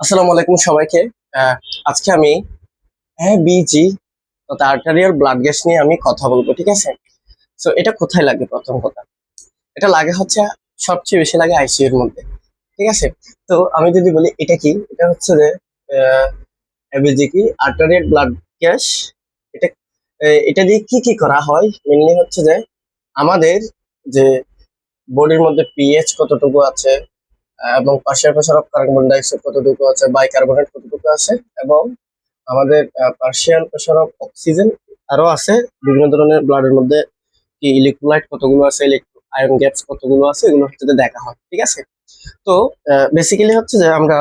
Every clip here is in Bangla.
আসসালামু আলাইকুম সবাইকে। আহ, আজকে আমি এবিজি অর্থাৎ আর্টারিয়াল ব্লাড গ্যাস নিয়ে আমি কথা বলবো, ঠিক আছে? সো এটা কোথায় লাগে? প্রথম কথা, এটা লাগে হচ্ছে সবচেয়ে বেশি লাগে আইসিইউ এর মধ্যে, ঠিক আছে? তো আমি যদি বলি এটা কি, এটা হচ্ছে যে এবিজি কি আর্টারিয়াল ব্লাড গ্যাস। এটা এটা দিয়ে কি কি করা হয় মেনলি হচ্ছে যে আমাদের যে বডির মধ্যে পিএইচ কতটুকু আছে, এবং partial pressure of carbon dioxide কতটুকু আছে, বাইকার্বনেট কতটুকু আছে, এবং আমাদের পার্শিয়াল প্রেসার অফ অক্সিজেন আরো আছে। বিভিন্ন ধরনের ব্লাডের মধ্যে কি ইলেকট্রোলাইট কতগুলো আছে, আয়রন গ্যাপস কতগুলো আছে, এগুলো হচ্ছে যে দেখা হয়, ঠিক আছে? তো বেসিক্যালি হচ্ছে যে আমরা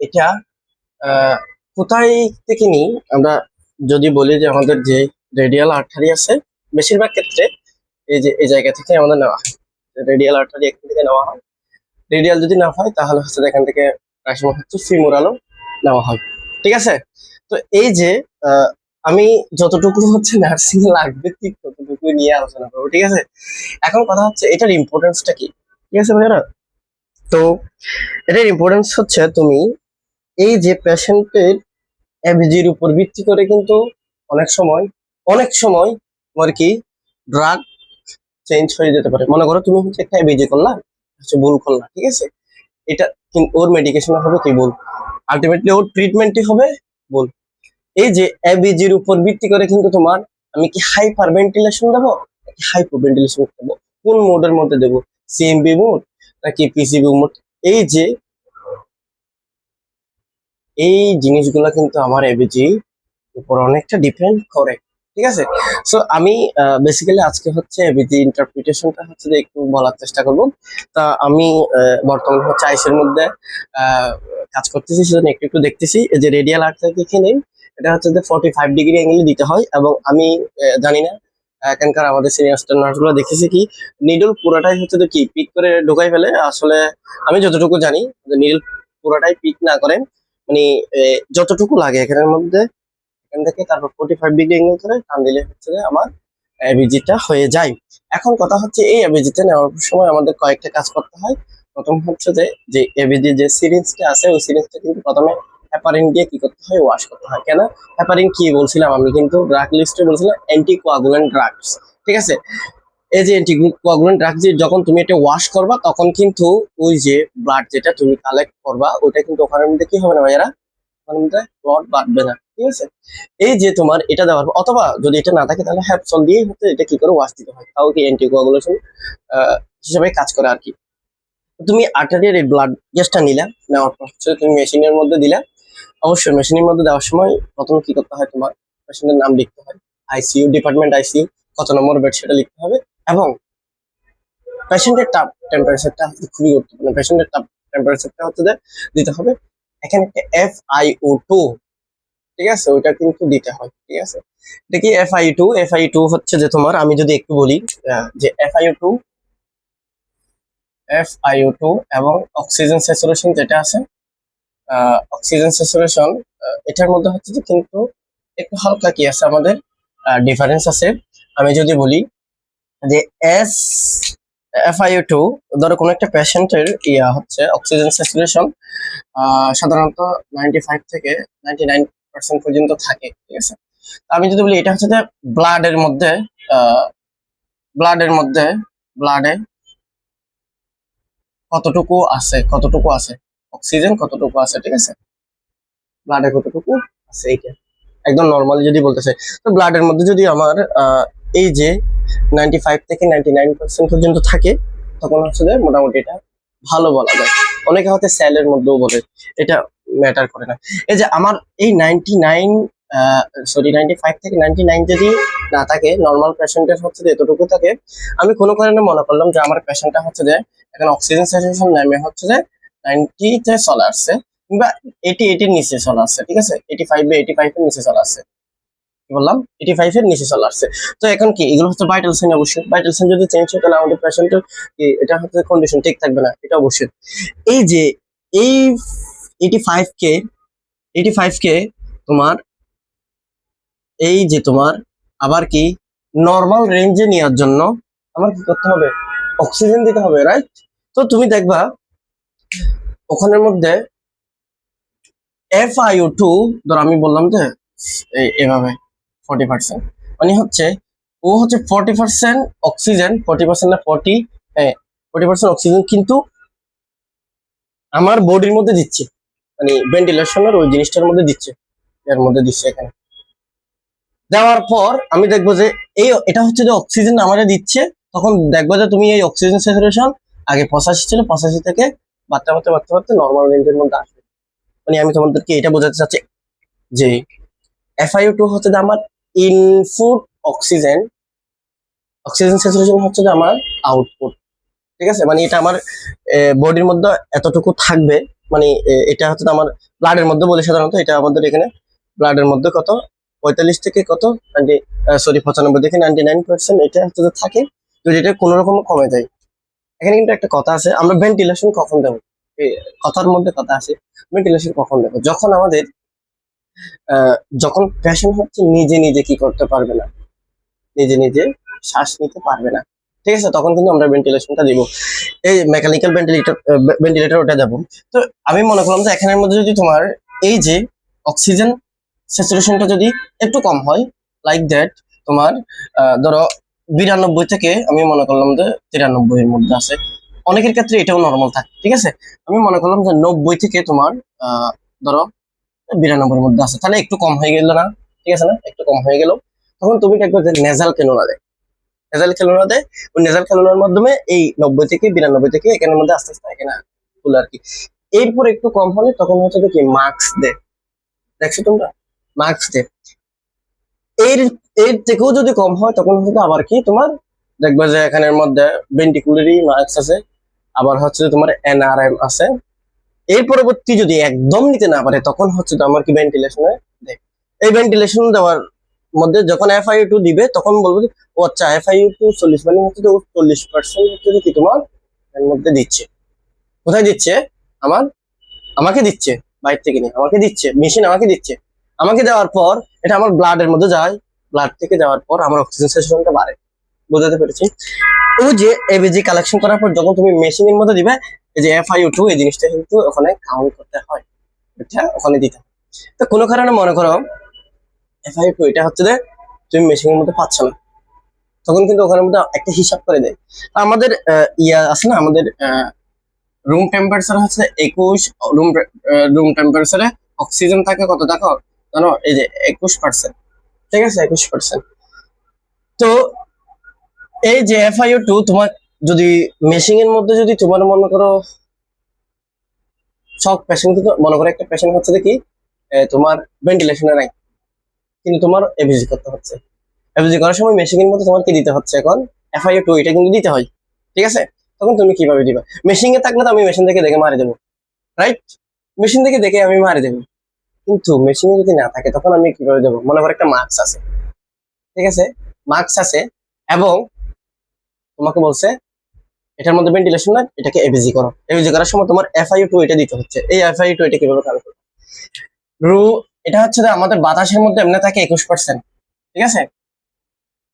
এটা আহ, কোথায় থেকে নিই আমরা? যদি বলি যে আমাদের যে রেডিয়াল আর্টারি আছে, বেশিরভাগ ক্ষেত্রে এই যে এই জায়গা থেকে আমাদের নেওয়া হয়। রেডিয়াল আর্টারি এখান থেকে নেওয়া হয়। রেডিয়াল যদি না হয় তাহলে হচ্ছে যে এখান থেকে প্রায় সময় হচ্ছে ফিমোরালও নেওয়া হয়, ঠিক আছে? তো এই যে আহ, আমি যতটুকু হচ্ছে নার্সিং লাগবে ঠিক ততটুকু নিয়ে আলোচনা করবো, ঠিক আছে? এখন কথা হচ্ছে এটার ইম্পর্টেন্সটা কি, ঠিক আছে ভাইয়ারা? তো এটার ইম্পর্টেন্স হচ্ছে তুমি এই যে পেশেন্টের এবিজির উপর ভিত্তি করে কিন্তু অনেক সময় তোমার কি ড্রাগ চেঞ্জ হয়ে যেতে পারে। মনে করো তুমি হচ্ছে একটা এবিজি করলা, হচ্ছে ভুল করলা, ঠিক আছে? এটা ওর মেডিকেশন হবে কি ভুল, আলটিমেটলি ওর ট্রিটমেন্টই হবে ভুল। এই যে এবিজির উপর ভিত্তি করে কিন্তু তোমার আমি কি হাইপার ভেন্টিলেশন দেবো নাকি হাইপো ভেন্টিলেশন দেবো, কোন মোডের মধ্যে দেবো, সিএমবি মোড নাকি পিসিবি মোড, এই যে এই জিনিসগুলো কিন্তু আমার এবিজি উপর অনেকটা ডিপেন্ড করে, ঠিক আছে? সো আমি বেসিক্যালি আজকে হচ্ছে এবিজি ইন্টারপ্রিটেশনটা হচ্ছে যে একটু বলার চেষ্টা করব। তা আমি বর্তমানে হচ্ছে আইসের মধ্যে আহ, কাজ করতেছি, সেজন্য একটু একটু দেখতেছি। এই যে রেডিয়াল আর্টটা এখানে এটা হচ্ছে যে 45 ডিগ্রি অ্যাঙ্গেলে দিতে হয়, এবং আমি জানি না এখানকার আমাদের সিনিয়র নার্স গুলো দেখেছি কি নিডল পুরোটাই হচ্ছে যে কি পিক করে ঢোকাই ফেলে। আসলে আমি যতটুকু জানি যে নিডল পুরোটাই পিক না করে, মানে যতটুকু লাগে এখানের মধ্যে এখান থেকে তারপর 45 ডিগ্রি অ্যাঙ্গেল করে টান দিলে হচ্ছে যে আমার এবিজিটা হয়ে যায়। এখন কথা হচ্ছে এই এবিজিটা নেওয়ার সময় আমাদের কয়েকটা কাজ করতে হয়। প্রথম হচ্ছে যে যে এবিজি যে সিরিঞ্জটা আছে ওই সিরিঞ্জটা কিন্তু প্রথমে হেপারিন দিয়ে কি করতে হয়, ওয়াশ করতে হয়। কেন হেপারিন কি বলছিলাম আমি, কিন্তু ড্রাগ লিস্টে বলছিলাম অ্যান্টি কোয়াগুলেন্ট ড্রাগস, ঠিক আছে? এই যে অ্যান্টি কোয়াগুলেন্ট ড্রাগ যে যখন তুমি এটা ওয়াশ করবা তখন কিন্তু ওই যে ব্লাড যেটা তুমি কালেক্ট করবা ওটা কিন্তু ওখানের মধ্যে কি হবে না ভাইয়ারা, ওখানের মধ্যে ব্লড বাড়বে না, ঠিক আছে? এই যে তোমার এটা দেওয়ার পর, অথবা যদি এটা না থাকে তাহলে হ্যাপসল দিয়ে হচ্ছে এটা কি করে ওয়াশ দিতে হয়, তাও কি অ্যান্টিকোয়াগুলেশন হিসেবে কাজ করে আর কি। তুমি আর্টারিয়ার এই ব্লাড গ্যাসটা নিলা, নেওয়ার পর হচ্ছে তুমি মেশিনের মধ্যে দিলা। অবশ্যই মেশিনের মধ্যে দেওয়ার সময় প্রথমে কি করতে হয়, তোমার পেশেন্টের নাম লিখতে হয়, আইসিইউ ডিপার্টমেন্ট, আইসিইউ কত নম্বর বেড সেটা লিখতে হবে, এবং পেশেন্টের তাপ টেম্পারেচারটা খুবই গুরুত্বপূর্ণ। পেশেন্টের তাপ টেম্পারেচারটা হচ্ছে যে দিতে হবে। এখানে একটা FiO2, ঠিক আছে, ওইটা কিন্তু দিতে হয়, ঠিক আছে? এটা কি FiO2 হচ্ছে যে তোমার আমি যদি একটু বলি যে FiO2 এবং অক্সিজেন স্যাচুরেশন যেটা আছে, অক্সিজেন স্যাচুরেশন এটার মধ্যে হচ্ছে যে কিন্তু একটু হালকা কি আছে আমাদের ডিফারেন্স আছে। আমি যদি বলি যে এস FiO2, ধরো কোনো একটা পেশেন্টের ইয়া হচ্ছে অক্সিজেন স্যাচুরেশন সাধারণত 95 থেকে 99% পর্যন্ত থাকে, ঠিক আছে? আমি যদি বলি এটা হচ্ছে যে ব্লাডের মধ্যে আহ ব্লাডের মধ্যে ব্লাডে কতটুকু আছে অক্সিজেন কতটুকু আছে, ঠিক আছে? ব্লাডে কতটুকু আছে এইটা একদম নর্মালি যদি বলতে চাই। তো ব্লাডের মধ্যে যদি আমার এই যে 95 থেকে 99% পর্যন্ত থাকে, তখন হচ্ছে যে মোটামুটি এটা ভালো বলা যায়। অনেকে হয়তো সেলের মধ্যেও বলে, এটা ম্যাটার করে না। এই যে আমার এই 95 থেকে 99 যদি না থাকে, নর্মাল পেশেন্টের হচ্ছে যে এতটুকু থাকে, আমি কোনো কারণে মনে করলাম যে আমার পেশেন্টটা হচ্ছে যে এখন অক্সিজেন স্যাচুরেশন নেমে হচ্ছে যে 90 তে চলে আসছে, কিংবা 80 এর নিচে চলে আসছে, ঠিক আছে? 85 এর নিচে চলে আসছে, কি বললাম, 85 এর নিচে চলে আসছে। তো এখন কি এগুলো হচ্ছে ভাইটাল সাইন। অবশ্যই ভাইটাল সাইন যদি চেঞ্জ হয় তাহলে আমাদের পেশেন্টের এটা হচ্ছে কন্ডিশন ঠিক থাকবে না, এটা অবশ্যই। এই যে এই 85 কে 85 কে তোমার এই যে তোমার আবার কি নর্মাল রেঞ্জে নেওয়ার জন্য আমার কি করতে হবে, অক্সিজেন দিতে হবে, রাইট? তো তুমি দেখবা ওখানের মধ্যে FiO2 ধর আমি বললাম যে এভাবে 40%, মানে হচ্ছে ও হচ্ছে 40% অক্সিজেন, 40% না 40% অক্সিজেন কিন্তু আমার বডির মধ্যে দিচ্ছে, মানে ভেন্টিলেশনের ওই জিনিসটার মধ্যে দিচ্ছে, এর মধ্যে দিচ্ছে এখানে। দেওয়ার পর আমি দেখবো যে এটা হচ্ছে যে অক্সিজেন আমাদের দিচ্ছে, তখন দেখবো যে তুমি এই অক্সিজেন স্যাচুরেশন আগে 85 ছিল, 85 থেকে বাড়তে নর্মাল রেঞ্জের মধ্যে আসবে। মানে আমি তোমাদেরকে এটা বোঝাতে চাচ্ছি যে FiO2 হচ্ছে যে আমার ইনপুট অক্সিজেন, অক্সিজেন স্যাচুরেশন হচ্ছে যে আমার আউটপুট। ঠিক আছে, মানে এটা আমার বডির মধ্যে এতটুকু থাকবে, মানে এটা হচ্ছে যে আমার ব্লাডের মধ্যে বলি সাধারণত, এটা আমাদের এখানে ব্লাডের মধ্যে কত 45 থেকে কত 95 থেকে 99% এটা হচ্ছে যে থাকে, যদি এটা কোনো রকম কমে যায়। এখানে কিন্তু একটা কথা আছে, আমরা ভেন্টিলেশন কখন দেবো, এই কথার মধ্যে কথা আছে, ভেন্টিলেশন কখন দেবো যখন আমাদের যখন পেশেন্ট হচ্ছে নিজে নিজে কি করতে পারবে না, নিজে নিজে শ্বাস নিতে পারবে না, ঠিক আছে, তখন কিন্তু আমরা ভেন্টিলেশনটা দিব, এই মেকানিক্যাল ভেন্টিলেটর ওটা দেবো। তো আমি মনে করলাম যে এখানের মধ্যে যদি তোমার এই যে অক্সিজেন স্যাচুরেশনটা যদি একটু কম হয়, লাইক দ্যাট তোমার ধরো 92 থেকে আমি মনে করলাম যে 93 এর মধ্যে আছে, অনেকের ক্ষেত্রে এটাও নর্মাল থাকে, ঠিক আছে, আমি মনে করলাম যে 90 থেকে তোমার ধরো 92 এর মধ্যে আছে, তাহলে একটু কম হয়ে গেল না, ঠিক আছে না, একটু কম হয়ে গেল, তখন তুমি দেখবে যে নেজাল ক্যানুলা দেয়, নেজাল ক্যানুলা দেয়, ওই নেজাল ক্যানুলার মাধ্যমে এই 90 থেকে 92 থেকে এখানের মধ্যে আস্তে আস্তে এখানে তুলে আর কি। এরপর একটু কম হলে তখন হচ্ছে কি মাস্ক দেয়, দেখছো তোমরা, মাস্ক দেয়। এর এর থেকেও যদি কম হয় তখন হচ্ছে আবার কি তোমার দেখবে যে এখানের মধ্যে ভেন্টিকুলারি মাস্ক আছে, আবার হচ্ছে যে তোমার NRM আছে। এর পরবর্তী যদি একদম নিতে না পারে তখন হচ্ছে তো আমার কি ভেন্টিলেশনে দেয়। এই ভেন্টিলেশন দেওয়ার মধ্যে যখন FiO2 দিবে তখন বলবো যে ও আচ্ছা FiO2 40, মানে হচ্ছে যে 40% হচ্ছে যে কি তোমার এর মধ্যে দিচ্ছে, কোথায় দিচ্ছে, আমার আমাকে দিচ্ছে, বাইরে থেকে নিয়ে আমাকে দিচ্ছে, মেশিন আমাকে দিচ্ছে, আমাকে দেওয়ার পর এটা আমার ব্লাডের মধ্যে যায়, ব্লাড থেকে যাওয়ার পর আমার অক্সিজেন স্যাচুরেশনটা বাড়ে, বুঝতে পেরেছি। ও যে এবিজি কালেকশন করার পর যখন তুমি মেশিনের মধ্যে দিবে, এই যে FiO2 এই জিনিসটা কিন্তু ওখানে কাউন্ট করতে হয়, এটা ওখানে দিতে হয়। তো কোনো কারণে মনে করো FiO2 এটা হচ্ছে যে তুমি মেশিনের মধ্যে পাচ্ছ না, তখন কিন্তু ওখানের মধ্যে একটা হিসাব করে দেয়। আমাদের ইয়া আছে না, আমাদের রুম টেম্পারেচার হচ্ছে 21, রুম রুম টেম্পারেচারে অক্সিজেন থাকে কত দেখো জানো, এই যে 21%, ঠিক আছে, 21%। তো এই যে FiO2 তোমার যদি মেশিং এর মধ্যে যদি তোমার মনে করো সব পেশেন্ট, কিন্তু মনে করো একটা পেশেন্ট হচ্ছে যে কি তোমার ভেন্টিলেশনে নাই, কিন্তু তোমার এবিজি করতে হচ্ছে, এবিজি করার সময় মেশিং এর মধ্যে তোমার কি দিতে হচ্ছে এখন FiO2 এটা কিন্তু দিতে হয়, ঠিক আছে, তখন তুমি কিভাবে দিবা, মেশিং এ থাকলে তো আমি মেশিন থেকে দেখে মারি দেবো, রাইট, মেশিন থেকে দেখে আমি মারি দেবো, কিন্তু মেশিনে যদি না থাকে তখন আমি কিভাবে দেবো, মনে করো একটা মাস্ক আছে, ঠিক আছে, মাস্ক আছে, এবং তোমাকে বলছে এটার মধ্যে ভেন্টিলেশন না, এটাকে এবিজি করো, এবিজি করার সময় তোমার FiO2 এটা দিতে হচ্ছে, এই FiO2 এটা কিভাবে কাজ করবে, রু এটা হচ্ছে যে আমাদের বাতাসের মধ্যে এমনি থাকে 21%, ঠিক আছে,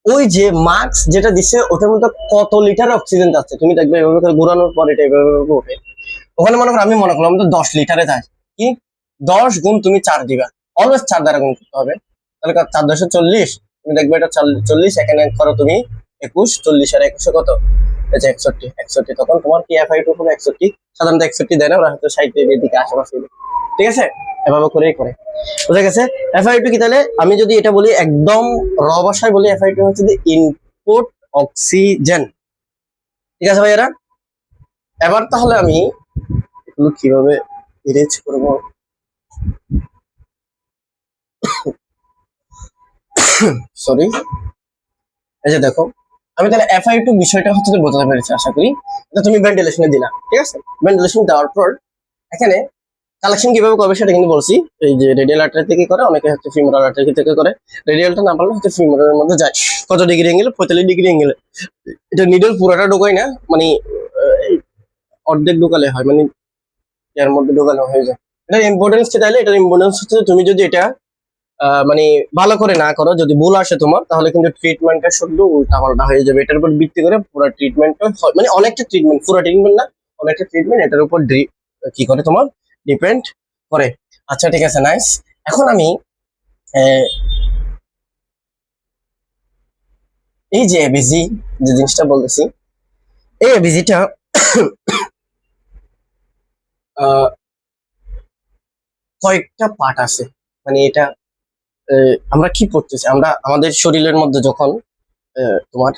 ওই যে মাস্ক যেটা দিচ্ছে ওটার মধ্যে কত লিটার অক্সিজেন যাচ্ছে তুমি দেখবে, এভাবে করে ঘোরানোর পর এটা এভাবে ওঠে, ওখানে মনে করো আমি মনে করলাম তো 10 লিটারে যায়, কি 10 গুণ তুমি 4 দিবা, অলওয়েজ 4 দ্বারা গুণ করতে হবে, তাহলে 4 × 10 = 40, তুমি দেখবে এটা 40, এখানে করো তুমি 21, 40 আর 21 কত, এই যে 61, 61, তখন তোমার কি FiO2 হবে 61, সাধারণত 61 দেয় না, ওরা হয়তো 60 এর দিকে আশেপাশে, ঠিক আছে, এভাবে করেই করে, বুঝা গেছে। FiO2 কি, তাহলে আমি যদি এটা বলি একদম র ভাষায় বলি, FiO2 হচ্ছে যে ইনপুট অক্সিজেন, ঠিক আছে ভাইয়ারা। এবার তাহলে আমি এগুলো কিভাবে ইরেজ করব, সরি, এই যে দেখো আমি তাহলে FiO2 বিষয়টা হচ্ছে যে বোঝাতে পেরেছি আশা করি। এটা তুমি ভেন্টিলেশনে দিলা, ঠিক আছে, ভেন্টিলেশন দেওয়ার পর এখানে কালেকশন কিভাবে করবে সেটা কিন্তু বলছি, এই যে রেডিয়াল আর্টারি থেকে করে, অনেকে হচ্ছে ফিমোরাল আর্টারি থেকে করে, রেডিয়ালটা না পারলে হচ্ছে ফিমোরালের মধ্যে যায়, কত ডিগ্রি অ্যাঙ্গেলে, 45 ডিগ্রি অ্যাঙ্গেলে, এটা নিডল পুরোটা ঢোকাই না, মানে অর্ধেক ঢোকালে হয়, মানে এর মধ্যে ঢোকালে হয়ে যায়। এটার ইম্পর্টেন্স চাইলে, এটার ইম্পর্টেন্স হচ্ছে তুমি যদি এটা মানে ভালো করে না করো, যদি ভুল আসে তোমার, তাহলে কিন্তু ট্রিটমেন্টটা শুধু উল্টা পাল্টা হয়ে যাবে, এটার উপর ভিত্তি করে পুরো ট্রিটমেন্টটা মানে অনেকটা ট্রিটমেন্ট, পুরো ট্রিটমেন্ট না, অনেকটা ট্রিটমেন্ট এটার উপর কি করে তোমার ডিপেন্ড করে। আচ্ছা ঠিক আছে, নাইস। এখন আমি আহ, এই যে এবিজি যে জিনিসটা বলতেছি, এই এবিজিটা কয়েকটা পার্ট আছে। মানে এটা আমরা কি করতেছি, আমরা আমাদের শরীরের মধ্যে যখন তোমার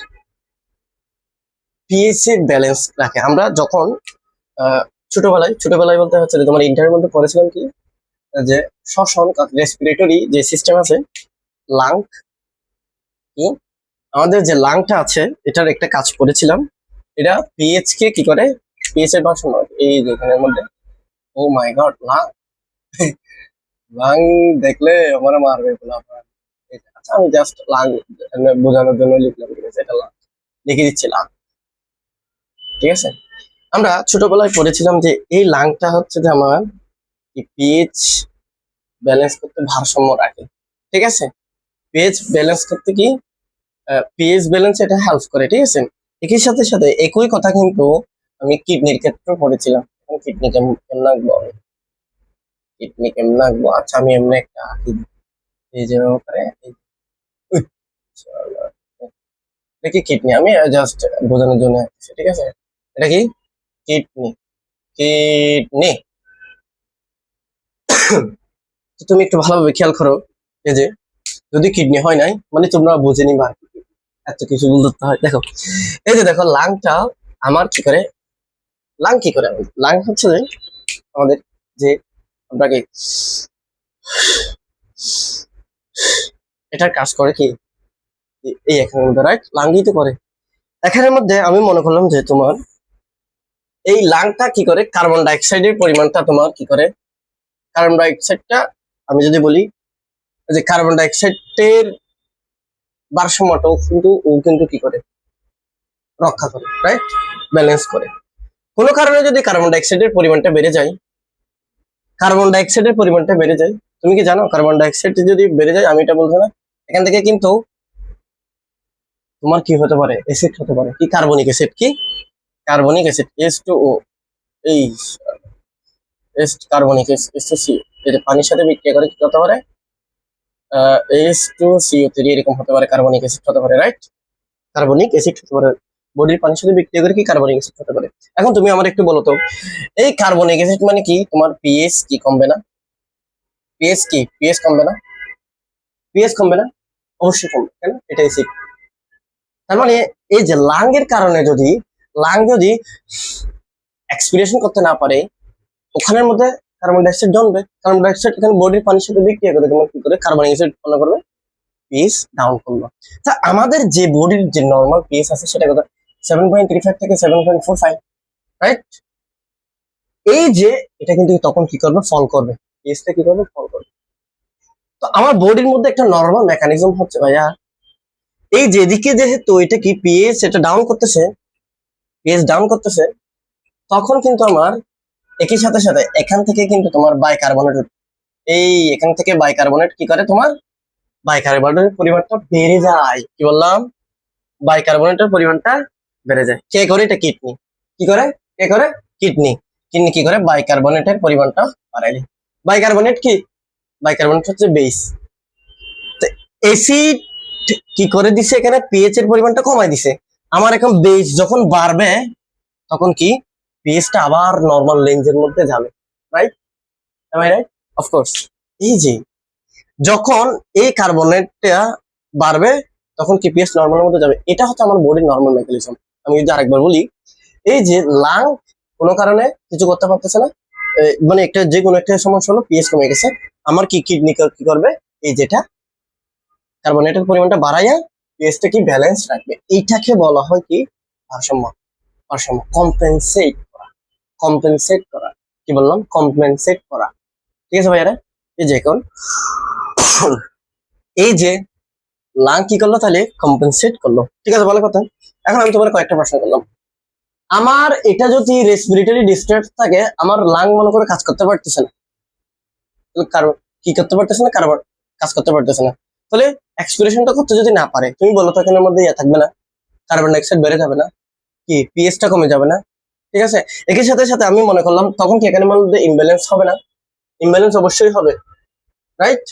পিএইচ এর ব্যালেন্স রাখে, আমরা যখন আহ, ছোটবেলায় বলতে হচ্ছে যে তোমার ইন্টারের মধ্যে পড়েছিলাম কি, যে শ্বসন রেসপিরেটরি যে সিস্টেম আছে, লাং, কি আমাদের যে লাংটা আছে এটার একটা কাজ করেছিলাম। এটা পিএইচ কে কি করে, পিএইচ এর ভারসাম্য এই যে এখানের মধ্যে। ও মাই গড, লাং, লাং দেখলে আমার মারবে বলা। আচ্ছা আমি জাস্ট লাং বোঝানোর জন্য লিখলাম, ঠিক আছে, এটা লাং লিখে দিচ্ছি, লাং। ঠিক আছে, আমরা ছোটবেলায় পড়েছিলাম যে এই লাংটা হচ্ছে যে আমার পিএইচ ব্যালেন্স করতে ভারসাম্য রাখে। ঠিক আছে, পিএইচ ব্যালেন্স করতে কি, পিএইচ ব্যালেন্স এটা হেল্প করে। ঠিক আছে, একই সাথে সাথে একই কথা কিন্তু আমি কিডনির ক্ষেত্রে পড়েছিলাম। কিডনি কেমন লাগবো, আমি কিডনি কেমন লাগবো, আচ্ছা আমি এমনি একটা আঁকি দিই। এই যে ব্যাপারে উই, শালা, এটা কি কিডনি, আমি জাস্ট বোঝানোর জন্য আঁকছি, ঠিক আছে। এটা কি কিডনি, কিডনি। তো তুমি একটু ভালোভাবে খেয়াল করো, এই যে যদি কিডনি হয় নাই মানে তোমরা বুঝে নিবা এত কিছু বলতে হয়। দেখো এই যে দেখো লাংটা আমার কি করে, লাং কি করে, লাং হচ্ছে যে আমাদের যে আমরা কি এটার কাজ করে কি, এই এখানের মধ্যে রাইট লাঙ্গই তো করে। এখানের মধ্যে আমি মনে করলাম যে তোমার এই লাংটা কি করে, কার্বন ডাইঅক্সাইডের পরিমাণটা তোমার কি করে, কার্বন ডাইঅক্সাইডটা আমি যদি বলি যে কার্বন ডাইঅক্সাইডের ভারসাম্যটাও কিন্তু ও কিন্তু কি করে রক্ষা করে, রাইট, ব্যালেন্স করে। কোনো কারণে যদি কার্বন ডাইঅক্সাইডের পরিমাণটা বেড়ে যায়, কার্বন ডাইঅক্সাইডের পরিমাণটা বেড়ে যায়, তুমি কি জানো কার্বন ডাইঅক্সাইড যদি বেড়ে যায়, আমি এটা বলবো না, এখান থেকে কিন্তু তোমার কি হতে পারে, অ্যাসিড হতে পারে, কি কার্বনিক অ্যাসিড, কি কার্বনিক অ্যাসিড H2O, এই কার্বনিক H2C, এটা পানির সাথে বিক্রিয়া করে কি হতে পারে, H2CO3 এরকম হতে পারে, কার্বনিক অ্যাসিড হতে পারে, রাইট, কার্বনিক অ্যাসিড হতে পারে, বডির পানির সাথে বিক্রিয়া করে কি কার্বনিক অ্যাসিড হতে পারে। এখন তুমি আমার একটু বলো তো, এই কার্বনিক অ্যাসিড মানে কি, তোমার পিএইচ কি কমবে না, পিএইচ কি, পিএইচ কমবে না, পিএইচ কমবে না, অবশ্যই কমবে, কেন, এটা অ্যাসিড। তার মানে এই যে লাং এর কারণে যদি, লাং যদি এক্সপিরেশন করতে না পারে, ওখানের মধ্যে কার্বন ডাইঅক্সাইড জমবে, কার্বন ডাইঅক্সাইড এখানে বডির পানির সাথে বিক্রিয়া করে তোমার কি করে কার্বনিক অ্যাসিড উৎপন্ন করবে, পিএইচ ডাউন করলো। তা আমাদের যে বডির যে নর্মাল পিএইচ আছে সেটা কত, 7.35 থেকে 7.45, রাইট। এই যে এটা কিন্তু তখন কি করবে, ফল করবে, পিএইচটা কি করবে, ফল করবে। তো আমার বডির মধ্যে একটা নর্মাল মেকানিজম হচ্ছে ভাইয়া, এই যেদিকে যেহেতু এটা কি পিএইচ এটা ডাউন করতেছে, পিএইচ ডাউন করতেছে, তখন কিন্তু আমার একই সাথে সাথে এখান থেকে কিন্তু তোমার বাইকার্বনেট, এই এখান থেকে বাইকার্বনেট কি করে, তোমার বাইকার্বনেটের পরিমাণটা বেড়ে যায়, কি বললাম, বাইকার্বনেটের পরিমাণটা বেড়ে যায়। কে করে, এটা কিডনি কি করে, কে করে, কিডনি, কিডনি কি করে, বাইকার্বনেটের পরিমাণটা বাড়ায়। বাইকার্বনেট কি, বাইকার্বনেট হচ্ছে বেস, অ্যাসিড কি করে দিছে, এখানে পিএইচ এর পরিমাণটা কমায় দিছে। আমার এখন বেস যখন বাড়বে তখন কি পিএইচটা আবার নর্মাল রেঞ্জের মধ্যে যাবে, right, am I right, of course. এই যে যখন এই কার্বনেটটা বাড়বে তখন কি পিএইচ নর্মালের মধ্যে যাবে, এটা হচ্ছে আমার বডির নর্মাল মেকানিজম। আমি যদি আরেকবার বলি, এই যে লাং কোনো কারণে কিছু করতে পারতেছে না, মানে একটা যে কোনো একটা সমস্যা হলো, পিএইচ কমে গেছে, আমার কি কিডনি কি করবে, এই যেটা কার্বনেটের পরিমাণটা বাড়াইয়া পিএইচটা কি ব্যালেন্স রাখবে, এইটাকে বলা হয় কি ভারসাম্য, ভারসাম্য, কম্পেনসেট করা, কম্পেনসেট করা, কি বললাম, কম্পেনসেট করা। ঠিক আছে ভাইয়ারা, এই যে এখন এই যে লাং কি করলো, তাহলে কম্পেনসেট করলো, ঠিক আছে, ভালো কথা। এখন আমি তোমার কয়েকটা প্রশ্ন করলাম, আমার এটা যদি রেসপিরেটরি ডিস্ট্রেস থাকে, আমার লাং মনে করে কাজ করতে পারতেছে না, কারণ কি করতে পারতেছে না, কারণ কাজ করতে পারতেছে না, তাহলে এক্সপিরেশনটা করতে যদি না পারে, তুমি বলো তো এখানের মধ্যে ইয়ে থাকবে না, কার্বন ডাইঅক্সাইড বেড়ে যাবে না, কি পিএইচটা কমে যাবে না, ঠিক আছে। একই সাথে সাথে আমি মনে করলাম তখন কি এখানের মধ্যে ইমব্যালেন্স হবে না, ইমব্যালেন্স অবশ্যই হবে, রাইট?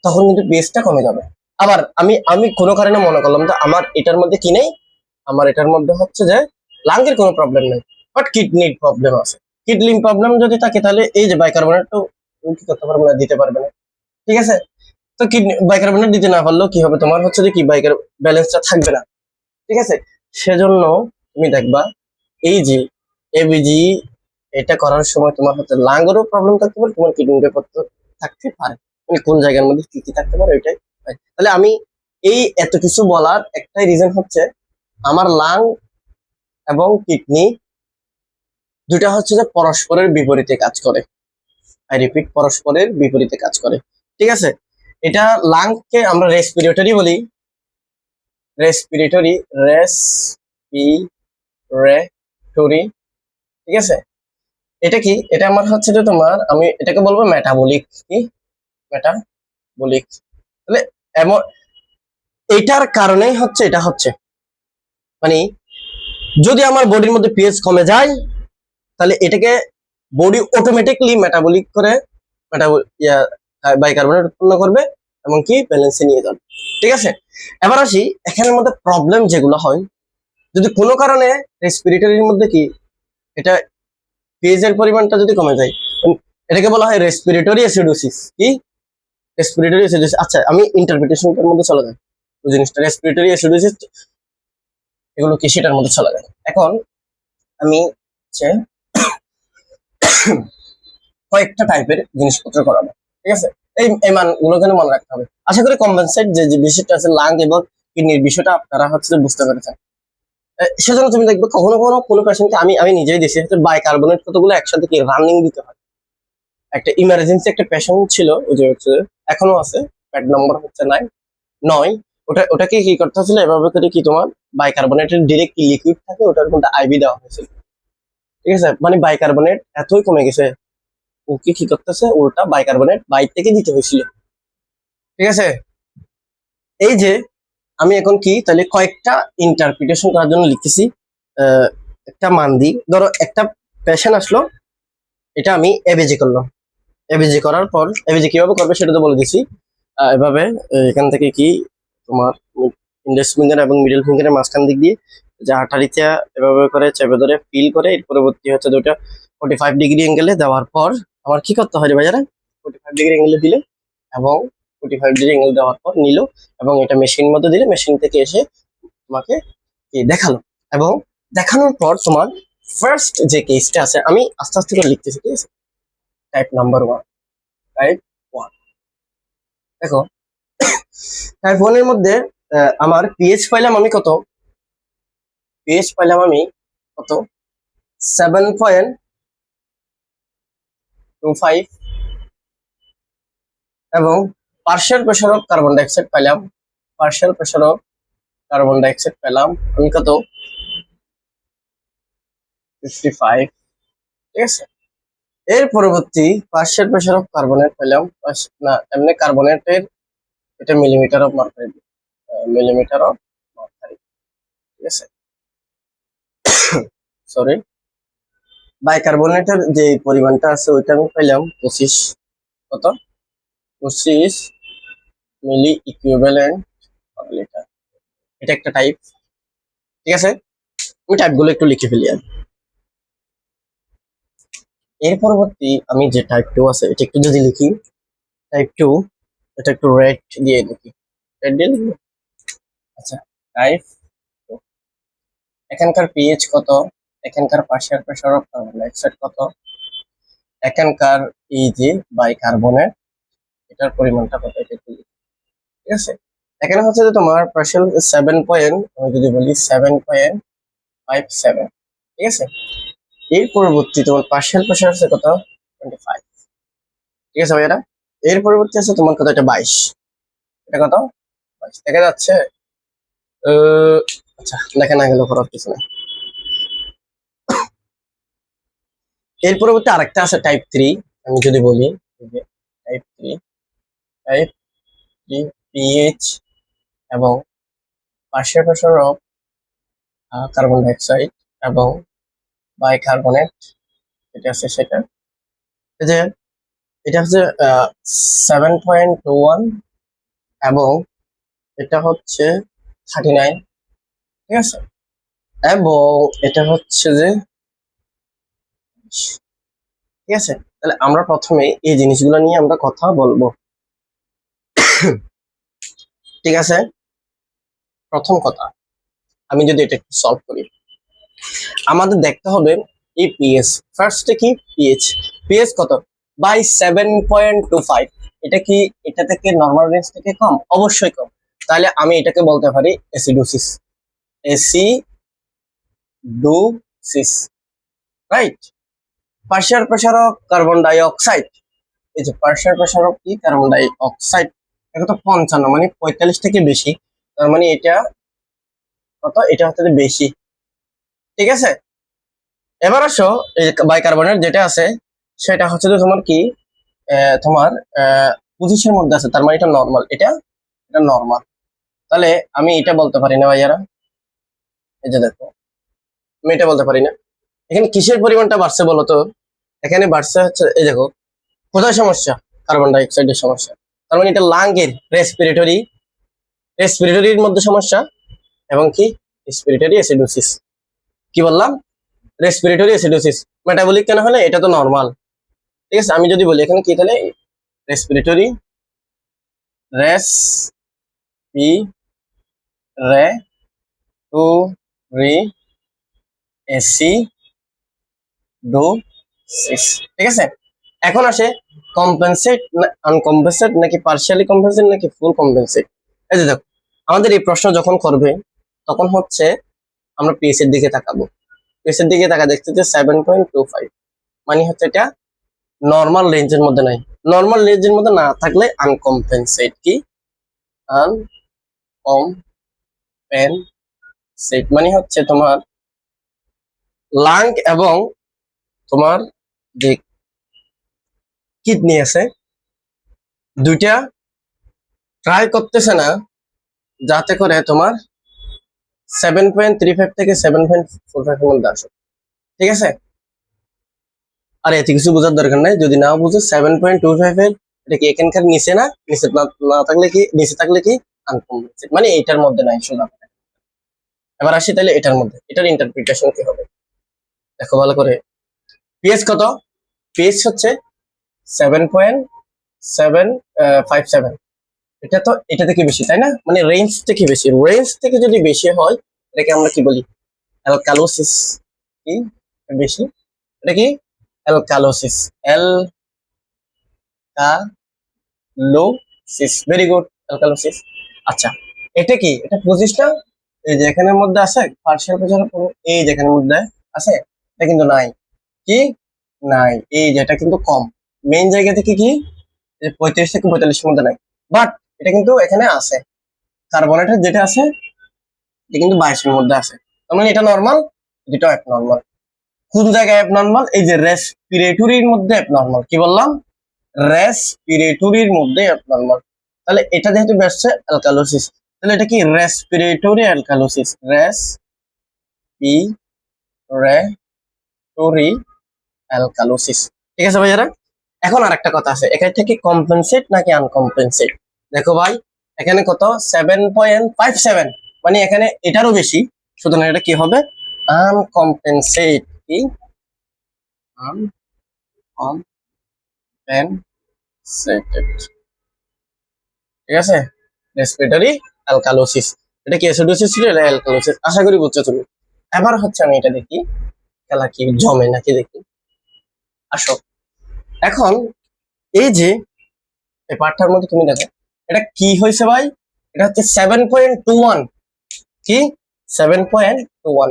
তখন কিন্তু পিএইচটা কমে যাবে। আবার আমি আমি কোনো কারণে মনে করলাম যে আমার এটার মধ্যে কি নেই, আমার এটার মধ্যে হচ্ছে যে লাংয়ের কোনো প্রবলেম নেই, বাট কিডনির প্রবলেম আছে। কিডনি প্রবলেম যদি থাকে তাহলে এই যে বাইকার্বনেট তো কি করতে পারবে না, দিতে পারবে না, ঠিক আছে? তো কিডনি বাইকার্বনেট দিতে না পারলেও কি হবে, তোমার হচ্ছে যে কি বাইকের ব্যালেন্সটা থাকবে না, ঠিক আছে? সেজন্য তুমি দেখবা এই যে এবিজি এটা করার সময় তোমার হচ্ছে লাংয়েরও প্রবলেম থাকতে পারে, তোমার কিডনির থাকতে পারে, মানে কোন জায়গার মধ্যে কি কি থাকতে পারে ওইটাই। তাহলে আমি এই এত কিছু বলার একটাই রিজন হচ্ছে আমার লাং এবং কিডনি দুটা হচ্ছে যে পরস্পরের বিপরীতে কাজ করে। আই রিপিট, পরস্পরের বিপরীতে কাজ করে, ঠিক আছে? এটা লাংকে আমরা রেসপিরেটরি বলি, রেসপিরেটরি, রেসপিরেটরি, ঠিক আছে? এটা কি, এটা আমার হচ্ছে যে তোমার, আমি এটাকে বলবো মেটাবলিক, কি মেটাবলিক। তাহলে এমন এটার কারণেই হচ্ছে এটা হচ্ছে, মানে যদি আমার বডির মধ্যে পিএইচ কমে যায় তাহলে এটাকে বডি অটোমেটিকলি মেটাবলিক করে বাইকার্বনেট উৎপন্ন করবে এবং কি ব্যালেন্সে নিয়ে যাবে, ঠিক আছে? এবার আসি এখানের মধ্যে প্রবলেম যেগুলো হয়, যদি কোনো কারণে রেসপিরেটরির মধ্যে কি এটা পিএইচ এর পরিমাণটা যদি কমে যায়, এটাকে বলা হয় রেসপিরেটরি অ্যাসিডোসিস। কি রেসপিরেটরি অ্যাসিডোসিস? আচ্ছা, আমি ইন্টারপ্রিটেশনের মধ্যে চলে যাই, ওই জিনিসটা রেসপিরেটরি অ্যাসিডোসিস এগুলো কি সেটার মধ্যে চলে যায়। এখন আমি হচ্ছে কয়েকটা টাইপের জিনিসপত্র করাবো, ঠিক আছে? এই মানগুলো যেন মনে রাখতে হবে। আশা করি কম্পেনসেট যে বিষয়টা আছে লাং এবং কিডনির বিষয়টা আপনারা হচ্ছে বুঝতে পেরেছেন। সেজন্য তুমি দেখবে কখনো কখনো কোনো পেশেন্টকে আমি আমি নিজেই দেখি হচ্ছে বাইকার্বনেট কতগুলো একসাথে কি রানিং দিতে হয়। একটা ইমার্জেন্সি একটা পেশেন্ট ছিল, ওই যে হচ্ছে এখনো আছে, প্যাড নম্বর হচ্ছে 9। ওটাকে কি করতে হচ্ছিল, এভাবে করে কি তোমার বাইকার্বনেটের ডিরেক্ট লিকুইড থাকে ওটার মধ্যে আইভি দেওয়া হয়েছিল, ঠিক আছে? মানে বাইকার্বনেট এতই কমে গেছে, ওকে কি করতেছে ওটা বাইকার্বনেট বাইর থেকে দিতে হয়েছিল, ঠিক আছে? এই যে আমি এখন কি তাহলে কয়েকটা ইন্টারপ্রিটেশন করার জন্য লিখতেছি। একটা মান দিই, ধরো একটা পেশেন্ট আসলো, এটা আমি এবিজি করলাম, এবিজি করার পর এবিজি কিভাবে করবে সেটা তো বলে দিছি। এভাবে এখান থেকে কি তোমার ইন্ডেক্স ফিঙ্গার এবং মিডল ফিঙ্গারের মাঝখান দিক দিয়ে যে আঠারিটা এভাবে করে চেপে ধরে ফিল করে এর পরবর্তী হচ্ছে দুটো 45 ডিগ্রি অ্যাঙ্গেলে দেওয়ার পর আমার কি করতে হয় রে ভাইয়ারা, 45 ডিগ্রি অ্যাঙ্গেলে দিলে এবং 45 ডিগ্রি অ্যাঙ্গেল দেওয়ার পর নিল এবং এটা মেশিন মধ্যে দিলে মেশিন থেকে এসে তোমাকে দেখালো, এবং দেখানোর পর তোমার ফার্স্ট যে কেসটা আছে আমি আস্তে আস্তে করে লিখতেছি, ঠিক আছে? টাইপ নাম্বার 1, টাইপ 1, দেখো টাইপ 1 এর মধ্যে আমার পিএইচ পাইলাম আমি কত, পিএইচ পাইলাম আমি কত 7.25, এবং partial pressure of carbon dioxide পাইলাম, partial pressure of carbon dioxide পেলাম আমি কত 55, ঠিক আছে? এর পরবর্তী পার্শিয়াল প্রেসার অফ কার্বনেট পেলাম, না এমনি কার্বনেটের এটা millimetre of mercury, millimetre of mercury, ঠিক আছে? সরি, বাইকার্বনেটের যে পরিমাণটা আছে ওইটা আমি পেলাম 25, কত 25 মিলি ইকুইভ্যালেন্ট পার লিটার। এটা একটা টাইপ, ঠিক আছে? আমি টাইপগুলো একটু লিখে ফেলি আর এর পরবর্তী আমি যে টাইপ 2 আছে এটা একটু যদি লিখি, টাইপ 2 এটা একটু রেড দিয়ে লিখি, রেড দিয়ে লিখবো। আচ্ছা, টাইপ 2 এখানকার পিএইচ কত, এখানকার partial pressure of carbon dioxide কত, এখানকার এই যে বাইকার্বনেট এটার পরিমাণটা কত, এটা একটু লিখি, ঠিক আছে? এখানে হচ্ছে যে তোমার পার্শিয়াল 7 আমি যদি বলি 7.57, ঠিক আছে? এর পরবর্তী তোমার পার্শিয়াল প্রেসার আছে কত 25, ঠিক আছে ভাইয়ারা? এর পরবর্তী আছে তোমার কত, এটা 22, এটা কত 22 দেখা যাচ্ছে। আচ্ছা, দেখা না গেল করার কিছু না। এর পরবর্তী আরেকটা আছে টাইপ 3, আমি যদি বলি টাইপ 3, টাইপ 3 পিএইচ এবং partial pressure of carbon dioxide এবং বাইকার্বনেট, এটা আছে সেটা, এই যে এটা হচ্ছে 7.21 এবং এটা হচ্ছে 39, ঠিক আছে। এবং এটা হচ্ছে যে, ঠিক আছে। তাহলে আমরা প্রথমে এই জিনিসগুলো নিয়ে আমরা কথা বলবো, ঠিক আছে। প্রথম কথা, আমি যদি এটা একটু সলভ করি, আমাদের দেখতে হবে এই পিএস ফার্স্টে কি পিএইচ, পিএইচ কত বাই 7.25। এটা কি এটা থেকে নর্মাল রেঞ্জ থেকে কম? অবশ্যই কম। তাহলে আমি এটাকে বলতে পারি acidosis, acidosis, right. Partial pressure of carbon dioxide, এই যে পার্শিয়াল প্রেসার অফ কি কার্বন ডাই অক্সাইড, এটা তো 55 মানে 45 থেকে বেশি, তার মানে এটা কত? এটা হচ্ছে বেশি, ঠিক আছে। এবার আসো এই বাইকার্বনেট যেটা আছে সেটা হচ্ছে যে তোমার কি তোমার পজিশনের মধ্যে আছে, তার মানে এটা নর্মাল, এটা এটা নর্মাল। তাহলে আমি এটা বলতে পারি না ভাইয়ারা, এই যে দেখো আমি এটা বলতে পারি না। এখানে কিসের পরিমাণটা বাড়ছে বলো তো? এখানে বাড়ছে হচ্ছে এই দেখো, কোথায় সমস্যা? কার্বন ডাই অক্সাইডের সমস্যা। তার মানে এটা লাংয়ের রেসপিরেটরি, রেসপিরেটরির মধ্যে সমস্যা এবং কি রেসপিরেটরি অ্যাসিডোসিস। কি বললাম? Respiratory acidosis. মেটাবলিক কেন হলে? এটা তো নর্মাল, ঠিক আছে। আমি যদি বলি এখানে কি, তাহলে রেসপিরেটরি, রেস পি রে টু রি এসি ডো সিস, ঠিক আছে। এখন আসে কম্পেনসেট না আনকম্পেনসেট, নাকি পার্শিয়ালি কম্পেনসেট, নাকি ফুল কম্পেনসেট। এই যে দেখো, আমাদের এই প্রশ্ন যখন করবে তখন হচ্ছে আমরা পিএস এর দিকে তাকাবো। পিএস এর দিকে তাকা দেখতে যে 7.25, মানে হচ্ছে এটা নর্মাল রেঞ্জের মধ্যে নাই। নর্মাল রেঞ্জের মধ্যে না থাকলে আনকম্পেনসেট, কি আনকম্পেনসেট মানে হচ্ছে তোমার লাং এবং তোমার যে কিডনি আছে দুইটা ট্রাই করতেছে না যাতে করে তোমার 7.35 থেকে 7.45 এর মধ্যে আসো, ঠিক আছে। আর এত কিছু বোঝার দরকার নাই, যদি না বুঝো 7.25 এর এটা কি এখানকার নিচে না, নিচে না থাকলে কি, নিচে থাকলে কি আনকম্পেনসেট, মানে এটার মধ্যে নাই সোজা। এবার আসি তাহলে এটার মধ্যে, এটার ইন্টারপ্রিটেশন কি হবে দেখো ভালো করে। পিএইচ কত? পিএইচ হচ্ছে 7.757। এটা তো এটা থেকে বেশি তাই না, মানে রেঞ্জ থেকে বেশি। রেঞ্জ থেকে যদি বেশি হয় এটাকে আমরা কি বলি? অ্যালকালোসিস। কি বেশি? এটা কি alkalosis, alkalosis, very good, alkalosis. আচ্ছা, এটা কি? এটা পজিশন এই যে এখানের মধ্যে আছে পার্শিয়াল প্রেসার, এই যেখানের মধ্যে আছে এটা কিন্তু নাই, কি নাই, এই যেটা কিন্তু কম। মেইন জায়গা থেকে কি 35 থেকে 45 এর মধ্যে নাই, বাট এটা কিন্তু এখানে আছে। কার্বনেটের যেটা আছে এটা কিন্তু 22 এর মধ্যে আছে, তার মানে এটা নরমাল, এটা অ্যাবনর্মাল। কোন জায়গায় অ্যাবনর্মাল? এই যে রেসপিরেটরির মধ্যে অ্যাবনর্মাল। কি বললাম? রেসপিরেটরির মধ্যে অ্যাবনর্মাল। তাহলে এটা যেহেতু বেসছে অ্যালকালোসিস, তাহলে এটা কি রেসপিরেটরি অ্যালকালোসিস, রেসপিরেটরি অ্যালকালোসিস, ঠিক আছে ভাইয়ারা। এখন আর একটা কথা আছে, এখান থেকে কম্পেনসেট নাকি আনকম্পেনসেট। দেখো ভাই, এখানে কত 7.57, মানে এখানে এটারও বেশি, সুতরাং এটা কি হবে? আনকম্পেনসেট, কি আনকম্পেনসেটেড, ঠিক আছে। রেসপিরেটরি অ্যালকালোসিস, এটা কি অ্যাসিডোসিস ছিল, এটা অ্যালকালোসিস। আশা করি বুঝছো তুমি। এবার হচ্ছে আমি এটা দেখি খেলা কি জমে নাকি দেখি, আসো। এখন এই যে এই পাঠটার মধ্যে তুমি দেখো এটা কি হয়েছে ভাই, এটা হচ্ছে 7.21, কি 7.21।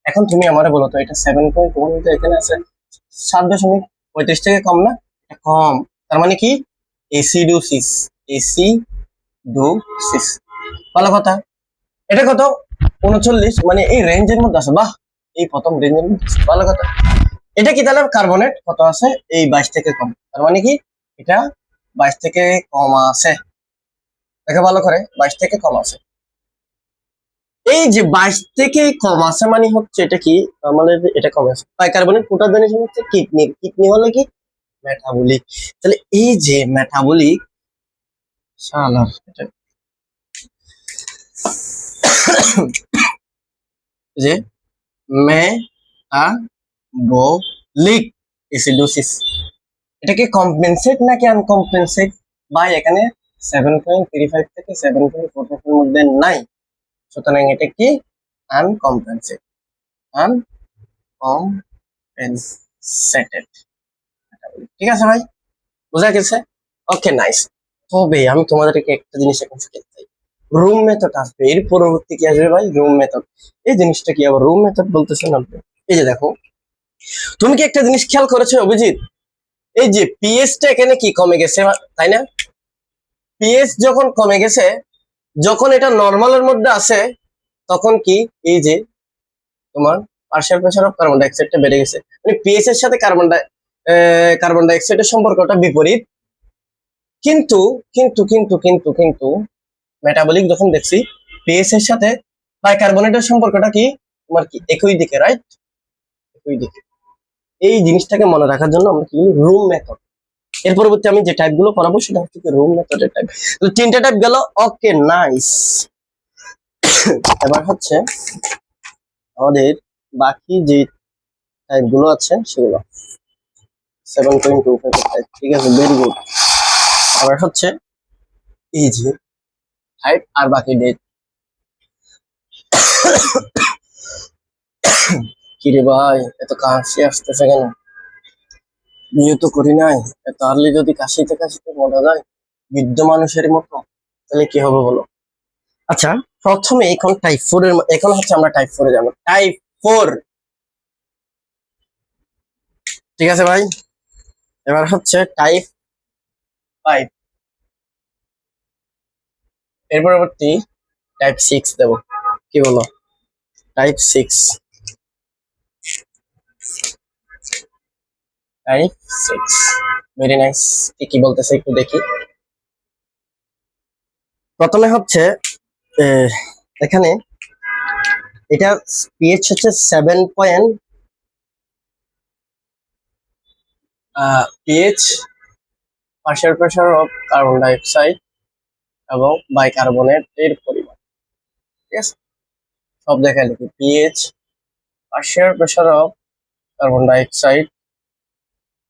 এখন তুমি আমারে বলো তো এটা 7.21 তো এখানে আছে 7.35 থেকে কম না? এটা কম, তার মানে কি এসিডোসিস, এসিডোসিস, ভালো কথা। এটা কত 39, মানে এই রেঞ্জের মধ্যে আছে, বাহ, এই প্রথম রেঞ্জের মধ্যে আছে, ভালো কথা। এটা কি তাহলে কার্বনেট কত আছে? এই 22 থেকে কম, তার মানে কি এটা 22 থেকে কম আছে। দেখো ভালো করে, 22 থেকে কম আছে। এই যে 22 থেকে কম আছে মানে হচ্ছে এটা কি আমাদের এটা কম আছে। বাইকার্বনেট কোটা জিনিস হচ্ছে কিডনি, কিডনি হলে কি মেটাবলিক। তাহলে এই যে মেটাবলিক, শালার এটা যে মেটাবলিক অ্যাসিডোসিস, এটা কি কম্পেনসেট নাকি আনকম্পেনসেট? ভাই এখানে 7.35 থেকে 7.45 এর মধ্যে নাই, সুতরাং এটা কি আনকম্পেনসেট, আনকম্পেনসেটেড। ঠিক আছে ভাই, বোঝা গেছে? Okay nice. তবে আমি তোমাদেরকে একটা জিনিস এখন শিখাতে চাই, রুম মেথড আসবে এর পরবর্তী কি আসবে ভাই? Room method. এই জিনিসটা কি আবার রুম মেথড বলতেছেন আপনি? এই যে দেখো, তুমি কি একটা জিনিস খেয়াল করেছো অভিজিৎ, এই যে পিএইচটা এখানে কি কমে গেছে, তাই না? পিএইচ যখন কমে গেছে, যখন এটা নর্মালের মধ্যে আসে, তখন কি এই যে তোমার পার্শিয়াল প্রেসার অফ কার্বন ডাইঅক্সাইডটা বেড়ে গেছে, মানে পিএইচ এর সাথে কার্বন ডাইঅক্সাইডের সম্পর্কটা বিপরীত। কিন্তু কিন্তু কিন্তু কিন্তু কিন্তু মেটাবলিক যখন দেখছি, পিএইচ এর সাথে বাইকার্বনেটের সম্পর্কটা কি তোমার কি একই দিকে, রাইট? একই দিকে। এই জিনিসটাকে মনে রাখার জন্য আমরা কি বলি? Room method. এর পরবর্তী আমি যে টাইপ গুলো পড়াবো সেটা হচ্ছে কি রুম মেথডের টাইপ। তো তিনটা টাইপ গেল, ওকে নাইস। এবার হচ্ছে আমাদের বাকি যে টাইপ গুলো আছে সেগুলো 7.25 টাইপ, ঠিক আছে, ভেরি গুড। আবার হচ্ছে এই যে টাইপ আর বাকি ডেট। কিরে ভাই এত কাশি আসতেছে কেন? বিয়ে তো করি নাই, এত আর্লি যদি কাশিতে কাশিতে মরা যায় বৃদ্ধ মানুষের মতো, তাহলে কি হবে বলো? আচ্ছা, প্রথমে এখন টাইপ 4 এর এখন হচ্ছে আমরা টাইপ 4 এ যাবো। টাইপ 4, ঠিক আছে ভাই। এবার হচ্ছে টাইপ 5, এর পরবর্তী টাইপ 6 দেবো, কি বলো? Type 6, type 6, very nice. কি কি বলতেছে একটু দেখি। প্রথমে হচ্ছে আহ, এখানে এটা পিএইচ হচ্ছে 7. PH, partial pressure of carbon dioxide এবং বাইকার্বনেট এর পরিমাণ, ঠিক আছে, সব দেখা লিখি। PH, partial pressure of carbon dioxide,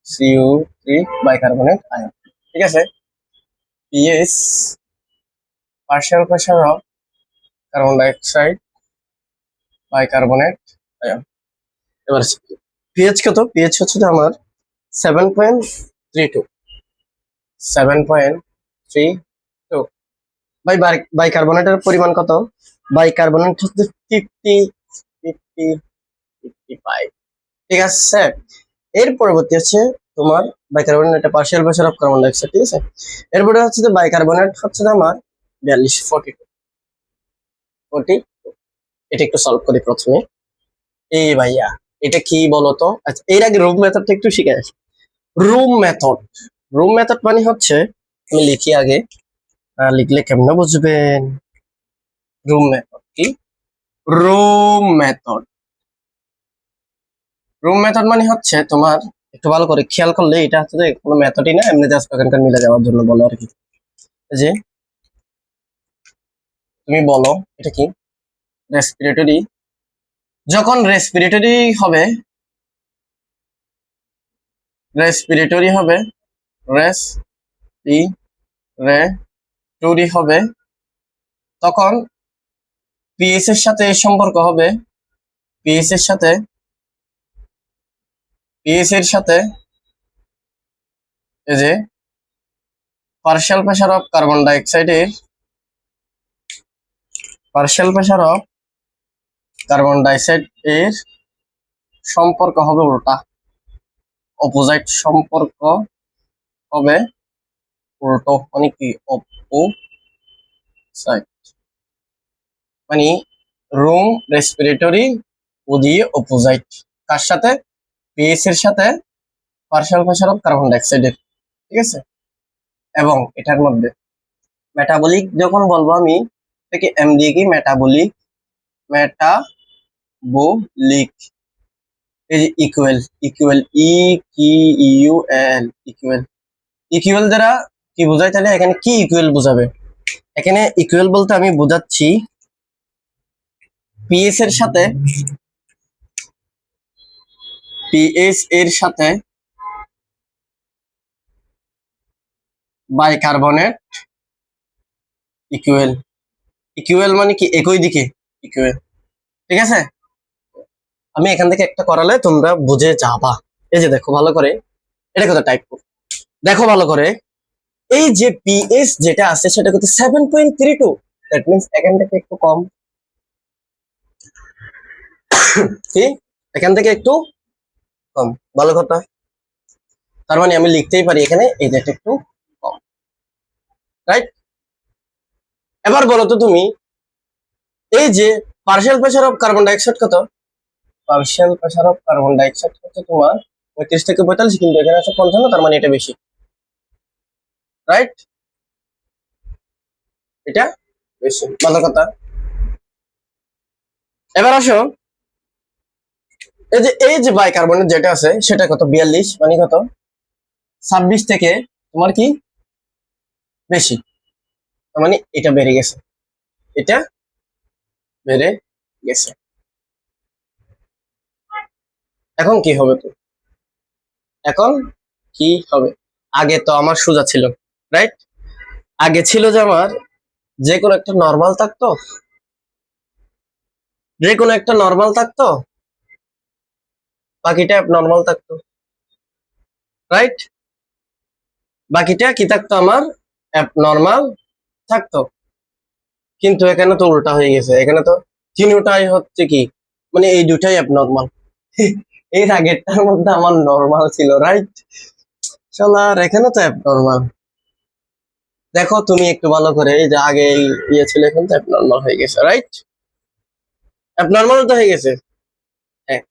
CO3 bicarbonate ion, ঠিক আছে। PH, partial pressure of carbon dioxide, bicarbonate ion. এবার পিএইচ কত? পিএইচ হচ্ছে যে আমার 7.32, 7.32। বাইকার্বনেটের পরিমাণ কত? বাইকার্বনেট হচ্ছে 55, ঠিক আছে। এর পরবর্তী হচ্ছে তোমার বাইকার্বনেট, এটা partial pressure of carbon dioxide, ঠিক আছে। এরপরে হচ্ছে যে বাইকার্বনেট হচ্ছে যে আমার 42, 42। এটা একটু সলভ করি প্রথমে। এই ভাইয়া এটা কি বলতো? আচ্ছা, এর আগে রুম মেথডটা একটু শিখে আসি। রুম মেথড, রুম মেথড মানে হচ্ছে, আমি লিখি আগে, লিখলে কেমনে বুঝবেন? রুম মেথড কি? রুম মেথড, রুম মেথড মানে হচ্ছে তোমার, একটু ভালো করে খেয়াল করলে এটা হচ্ছে যে কোনো মেথডই না, এমনি জাস্ট ওখানকার মিলে যাওয়ার জন্য বলো আর কি। যে তুমি বলো এটা কি? রেসপিরেটরি, যখন রেসপিরেটরি হবে, রেসপিরেটরি হবে, রেসপিরেটরি হবে, তখন পিএইচ এর সাথে এর সম্পর্ক হবে, পিএইচ এর সাথে, পিএইচ এর সাথে এই যে পার্শিয়াল প্রেসার অফ কার্বন ডাইঅক্সাইডের, partial pressure of carbon dioxide এর সম্পর্ক হবে উল্টা, অপোজিট সম্পর্ক হবে উল্টো, মানে কি? অপোসাইড, মানে রুম রেসপিরেটরি ও দিয়ে অপোজিট, কার সাথে? পিএইচ এর সাথে পার্শিয়াল প্রেসার অফ কার্বন ডাইঅক্সাইডের, ঠিক আছে। এবং এটার মধ্যে মেটাবলিক যখন বলবো আমি, থেকে এম দিয়ে কি? মেটাবলিক, মেটাবলিক, এই যে ইকুয়াল, ইকুয়াল, ই কি ইউ এল, ইকুয়াল। ইকুয়াল দ্বারা কি বোঝায়, তাহলে এখানে কি ইকুয়াল বোঝাবে? এখানে ইকুয়াল বলতে আমি বোঝাচ্ছি পিএস এর সাথে, পিএস এর সাথে বাইকার্বনেট ইকুয়াল। ইকুয়াল মানে কি? একই দিকে ইকুয়াল। ঠিক আছে, আমি এখান থেকে একটা করালে তোমরা বুঝে যাবা। এই যে দেখো ভালো করে, এটা কত টাইপ করো, দেখো ভালো করে। এই যে পিএস যেটা আছে সেটা কত? 7.32। দ্যাট মিন্স এখান থেকে একটু কম, কি এখান থেকে একটু কম, ভালো কথা। তার মানে আমি লিখতেই পারি এখানে এই যে একটু কম, রাইট? এবার বলো তো তুমি, এই যে partial pressure of carbon dioxide কত? Partial pressure of carbon dioxide হচ্ছে তোমার 35 থেকে 45, কিন্তু এখানে আছে 55, তার মানে এটা বেশি, রাইট? এটা বেশি, ভালো কথা। এবার আসো, এই যে বাইকার্বনেট যেটা আছে সেটা কত? 42, মানে কত? 26 থেকে তোমার কি বেশি, তার মানে এটা বেড়ে গেছে, এটা বেড়ে গেছে। এখন কি হবে তো? এখন কি হবে? আগে তো আমার সোজা ছিল, রাইট? আগে ছিল যে আমার যে কোনো একটা নর্মাল থাকতো, যে কোনো একটা নর্মাল থাকতো, বাকিটা নর্মাল থাকতো, রাইট? বাকিটা কি থাকতো? আমার নর্মাল থাকতো। কিন্তু এখানে তো উল্টা হয়ে গেছে, এখানে তো তিনটাই হচ্ছে কি, মানে এই দুটাই অ্যাবনর্মাল। এর আগেরটার মধ্যে আমার নর্মাল ছিল, রাইট? শালার এখানে তো অ্যাবনর্মাল। দেখো তুমি একটু ভালো করে, এই যে আগে ইয়ে ছিল, এখন তো অ্যাবনর্মাল হয়ে গেছে, রাইট? অ্যাবনর্মাল তো হয়ে গেছে। হ্যাঁ,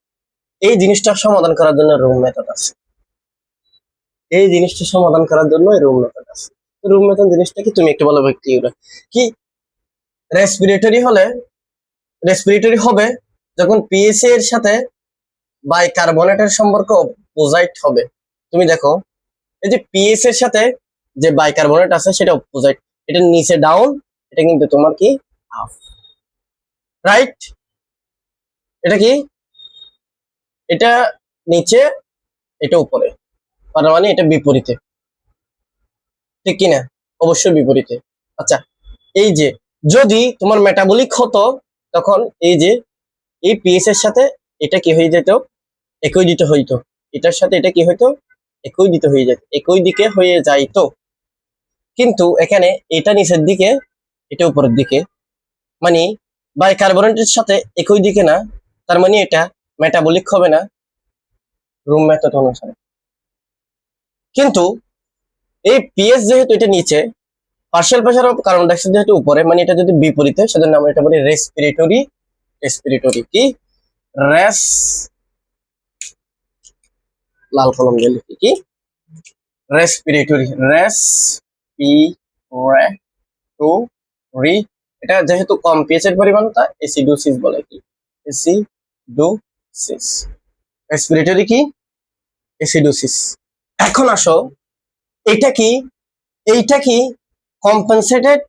এই জিনিসটা সমাধান করার জন্য রুম মেথড আছে। এই জিনিসটা সমাধান করার জন্য রুম মেথড আছে। রুম মেথড জিনিসটা কি, তুমি একটু ভালো ক্লিয়ার কি? রেসপিরেটরি হলে, রেসপিরেটরি হবে যখন পিএসএ এর সাথে বাইকার্বনেটের সম্পর্ক অপোজাইট হবে। তুমি দেখো, এই যে পিএস এর সাথে যে বাইকার্বনেট আছে সেটা অপোজাইট, এটা নিচে ডাউন, এটা কিন্তু তোমার কি আপ, রাইট? এটা কি? এটা নিচে, এটা উপরে, তার মানে এটা বিপরীতে, ঠিক কিনা? অবশ্যই বিপরীতে। আচ্ছা, এই যে যদি তোমার মেটাবলিক হতো, তখন এই যে এই পিএস এর সাথে এটা কি হয়ে যেত? একই দিতে হইতো। এটার সাথে এটা কি হইতো? একই দিতে হয়ে যেত, একই দিকে হয়ে যাইতো। কিন্তু এখানে এটা নিচের দিকে, এটা উপরের দিকে, মানে বাইকার্বনেটের সাথে একই দিকে না, তার মানে এটা মেটাবলিক হবে না রুম মেথড অনুসারে। কিন্তু এই পিএস যেহেতু এটা নিচে, partial pressure of carbon dioxide যেহেতু উপরে, মানে এটা যদি বিপরীতে, সেজন্য আমরা এটা বলি রেসপিরেটরি। রেসপিরেটরি কি? রেস, লাল কলম দিয়ে লিখি, কি? রেসপিরেটরি, রেস পি রে টু রি। এটা যেহেতু কম পিএইচ এর পরিমাণ, তা এসিডোসিস বলে, কি? এসিডোসিস। রেসপিরেটরি কি? এসিডোসিস। এখন আসো, এটা কি, এইটা কি কম্পেনসেটেড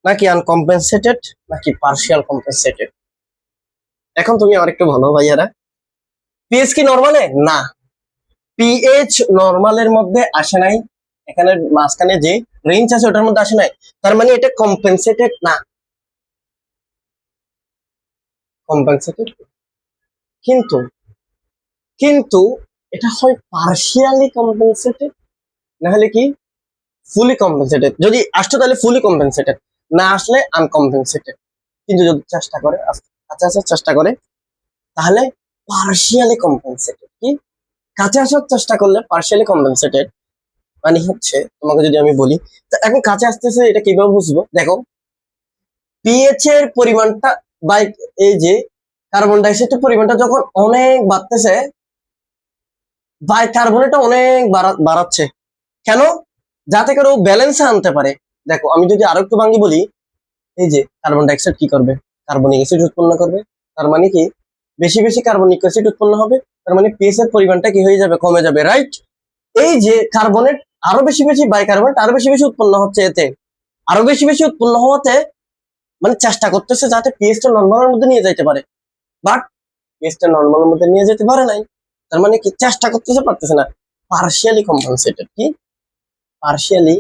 নাকি আনকম্পেনসেটেড নাকি পার্শিয়াল কম্পেনসেটেড? এখন তুমি আর একটু ভালো ভাইয়ারা, পিএইচ কি নরমালে? না, পিএইচ নরমালের মধ্যে আসে নাই, এখানে মাঝখানে যে রেঞ্জ আছে ওটার মধ্যে আসে নাই, তার মানে এটা কম্পেনসেটেড না। কম্পেনসেটেড, কিন্তু কিন্তু এটা হয় পার্শিয়ালি কম্পেনসেটেড, না হলে কি ফুলি কম্পেনসেটেড। যদি আসতো তাহলে ফুলি কম্পেনসেটেড, না আসলে আনকম্পেনসেটেড। কিন্তু যদি চেষ্টা করে, কাছে আসার চেষ্টা করে, তাহলে পার্শিয়ালি কম্পেনসেটেড। কি? কাছে আসার চেষ্টা করলে পার্শিয়ালি কম্পেনসেটেড, মানে হচ্ছে তোমাকে যদি আমি বলি, তো এখন কাছে আসতেছে এটা কিভাবে বুঝবো? দেখো, পিএইচ এর পরিমাণটা বাই, এই যে কার্বন ডাইঅক্সাইডের পরিমাণটা যখন অনেক বাড়তেছে, বাইকার্বনেটটা অনেক বাড়াচ্ছে। কেন? যাতে করে ও ব্যালেন্সে আনতে পারে। দেখো আমি যদি আরো একটু ভাঙি বলি, এই যে কার্বন ডাইঅক্সাইড কি করবে? কার্বনিক অ্যাসিড উৎপন্ন করবে, তার মানে কি বেশি বেশি কার্বনিক অ্যাসিড উৎপন্ন হবে, তার মানে পিএইচ এর পরিমাণটা কি হয়ে যাবে, কমে যাবে, রাইট? এই যে কার্বনেট আরো বেশি বেশি, বাইকার্বনেট আরো বেশি বেশি উৎপন্ন হচ্ছে, এতে আরো বেশি বেশি উৎপন্ন হওয়াতে মানে চেষ্টা করতেছে যাতে পিএইচটা নরমালের মধ্যে নিয়ে যাইতে পারে, বাট পিএইচটা নরমালের মধ্যে নিয়ে যেতে পারে নাই। তার মানে কি, চেষ্টা করতেছে, পারতেছে না। পার্শিয়ালি কম্পেনসেটেড, কি পার্শিয়ালি,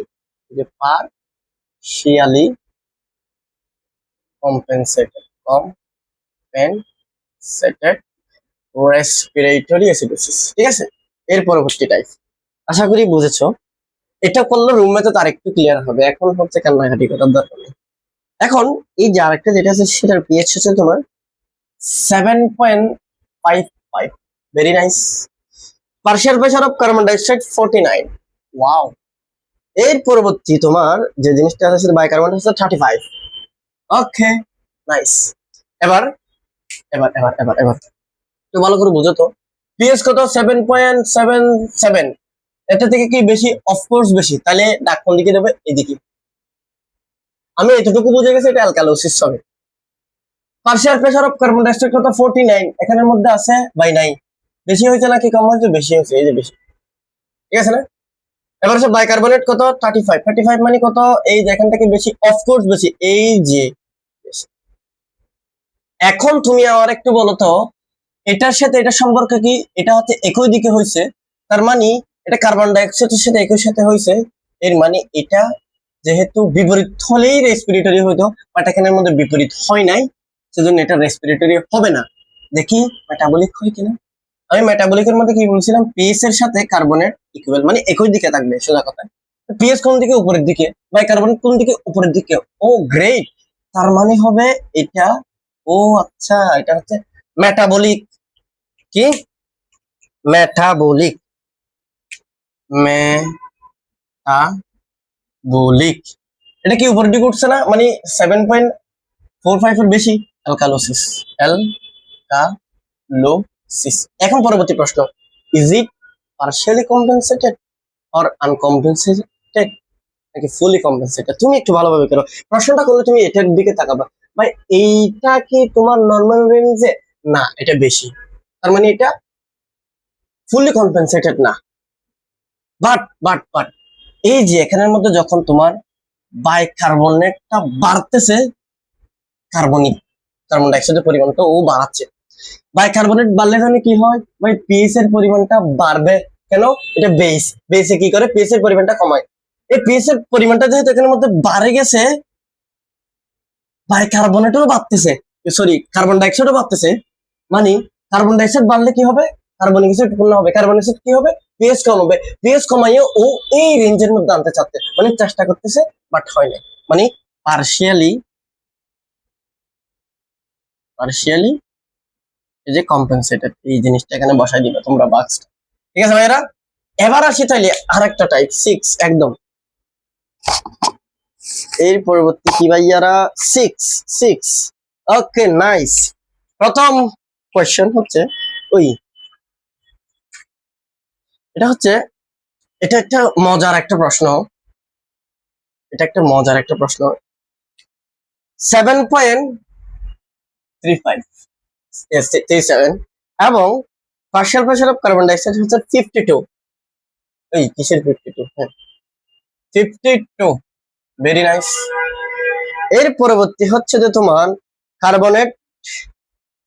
যে partially compensated, compensated respiratory acidosis, ঠিক আছে? এর পরবর্তী টাইপ, আশা করি বুঝেছো। এটা করলে রুমমেটে তার একটু ক্লিয়ার হবে, এখন হচ্ছে কান্নাকাটি করার দরকার নেই। এখন এই যে আরেকটা যেটা আছে সেটার পিএইচ হচ্ছে তোমার 7.55, very nice. Partial pressure of carbon dioxide 49, wow. এর পরবর্তী তোমার যে জিনিসটা আছে সেটা বাইকার্বনেট হচ্ছে 35, ওকে, নাইস। এবার এবার এবার এবার এবার একটু ভালো করে বুঝো তো, পিএইচ কত, 7.77, এটা থেকে কি বেশি? অফকোর্স বেশি, তাহলে ডাক কোন দিকে দেবে? এদিকে। আমি এতটুকু বুঝে গেছি এটা অ্যালকালোসিস হবে। Partial pressure of carbon dioxide কত, 49, এখানের মধ্যে আছে বাই 9, বেশি হয়েছে নাকি কম হয়েছে? বেশি হয়েছে, এই যে বেশি, ঠিক আছে না? এবার হচ্ছে বাইকার্বনেট কত, 35, 35 মানে কত? এই যে এখান থেকে বেশি, অফকোর্স বেশি, এই যে বেশি। এখন তুমি আমার একটু বলো তো, এটার সাথে এটা সম্পর্ক কি? এটা হচ্ছে একই দিকে হয়েছে, তার মানে এটা কার্বন ডাইঅক্সাইডের সাথে একই সাথে হয়েছে, এর মানে এটা যেহেতু বিপরীত হলেই রেসপিরেটরি হইতো, বাট এখানের মধ্যে বিপরীত হয় নাই, সেজন্য এটা রেসপিরেটরি হবে না। দেখি মেটাবলিক হয় কিনা। আমি মেটাবলিকের মধ্যে কি বলছিলাম, পিএইচ এর সাথে কার্বনের ইকুয়াল, মানে একই দিকে থাকবে, সোজা কথা। পিএইচ কোন দিকে? উপরের দিকে। বাইকার্বনেট কোন দিকে? উপরের দিকে। ও গ্রেট, তার মানে হবে এটা, ও আচ্ছা, এটা হচ্ছে মেটাবলিক, কি মেটাবলিক, মেটাবলিক, এটা কি উপরের দিকে উঠছে না, মানে 7.45 এর বেশি, অ্যালকালোসিস, অ্যালকালোসিস। এখন পরবর্তী প্রশ্ন, is it partially compensated or uncompensated, নাকি ফুলি কম্পেনসেটেড? তুমি একটু ভালোভাবে করো, প্রশ্নটা করলে তুমি এটার দিকে তাকাবা, ভাই এইটা কি তোমার নর্মাল রেঞ্জে? না, এটা বেশি, তার মানে এটা ফুলি কম্পেনসেটেড না। বাট বাট বাট এই যে এখানের মধ্যে যখন তোমার বাইকার্বনেটটা বাড়তেছে, কার্বনিক কার্বন ডাইঅক্সাইডের পরিমাণটা ও বাড়াচ্ছে, বাইকার্বনেট বাড়লে তাহলে কি হয় ভাই? পিএইচ এর পরিমাণটা বাড়বে, কেন? এটা বেসে কি করে? পিএইচ এর পরিমাণটা কমায়। এই পিএইচ এর পরিমাণটা যেহেতু এখানের মধ্যে বাড়ে গেছে, বাইকার্বনেটও বাড়তেছে, সরি কার্বন ডাইঅক্সাইডও বাড়তেছে, মানে কার্বন ডাইঅক্সাইড বাড়লে কি হবে? কার্বনিক অ্যাসিড উৎপন্ন হবে, কার্বনিক অ্যাসিড কি হবে? পিএইচ কমাবে, পিএইচ কমাইয়ে ও এই রেঞ্জের মধ্যে আনতে চাচ্ছে, মানে চেষ্টা করতেছে, বাট হয় না, মানে পার্শিয়ালি পার্শিয়ালি এই যে কম্পেনসেটেড, এই জিনিসটা এখানে বসাই দিবে তোমরা বাক্সটা, ঠিক আছে ভাইরা? এবার আসি তাইলে আরেকটা টাইপ 6, একদম এর পরবর্তী কি ভাইয়ারা? 6, 6, ওকে, নাইস। প্রথম কোয়েশ্চেন হচ্ছে, ওই এটা হচ্ছে, এটা একটা মজার একটা প্রশ্ন, এটা একটা মজার একটা প্রশ্ন। 7.37 এবং partial pressure of carbon dioxide হচ্ছে 52, এই কিসের 52? হ্যাঁ, 52, ভেরি নাইস। এর পরবর্তী হচ্ছে যে তোমার কার্বনেট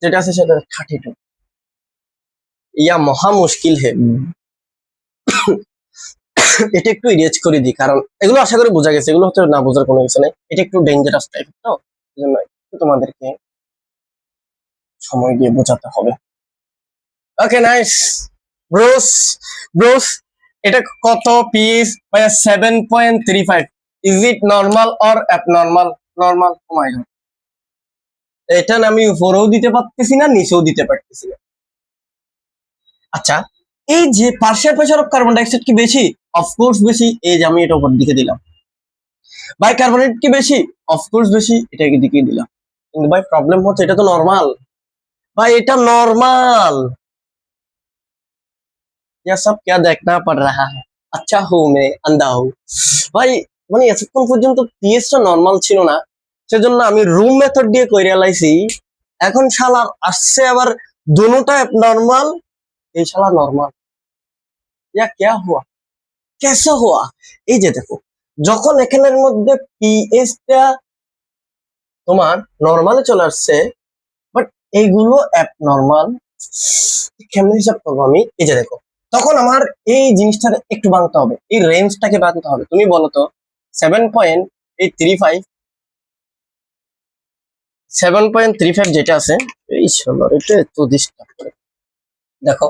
যেটা আছে সেটা 32, ইয়া মহা মুশকিল হে। এটা একটু ইরেজ করে দিই, কারণ এগুলো আশা করি বোঝা গেছে, এগুলো হচ্ছে না বোঝার কোনো কিছু নেই, এটা একটু ডেঞ্জারাস টাইপ, তো এই জন্য একটু তোমাদেরকে সময় দিয়ে বোঝাতে হবে। ওকে, নাইস। ব্রোস, ব্রোস, এটা কত পিস ভাই? 7.35, is it normal or abnormal? Normal. Oh my god, এটা না আমি উপরেও দিতে পারতেছি না, নিচেও দিতে পারতেছি না। আচ্ছা, এই যে partial pressure of carbon dioxide কি বেশি? অফকোর্স বেশি, এই যে আমি এটা উপর দিকে দিলাম। বাইকার্বনেট কি বেশি? অফকোর্স বেশি, এটা দিকে দিলাম। কিন্তু ভাই প্রবলেম হচ্ছে এটা তো নর্মাল, ভাই এটা নর্মাল। यह सब क्या देखना पड़ रहा है, अच्छा हूँ मैं अंधा हूँ ভাই। মানে এতক্ষণ পর্যন্ত পিএইচটা নর্মাল ছিল না, সেজন্য আমি রুম মেথড দিয়ে কইরা লাইছি। এখন শালা আসছে আবার दोनों एबनॉर्मल, ये शाला नॉर्मल, या क्या हुआ, कैसे हुआ? এই যে দেখো, যখন এখানের মধ্যে পিএইচটা তোমার নরমালে চলে আসছে, বাট এইগুলো অ্যাবনর্মাল, কেমনে হিসাব করবো আমি? এই যে দেখো, তখন আমার এই জিনিসটা একটু ভাঙতে হবে, এই রেঞ্জটাকে ভাঙতে হবে। তুমি বলো তো 7.35, 7.35 যেটা আছে, এই শালার এটা এত ডিস্টার্ব করে। দেখো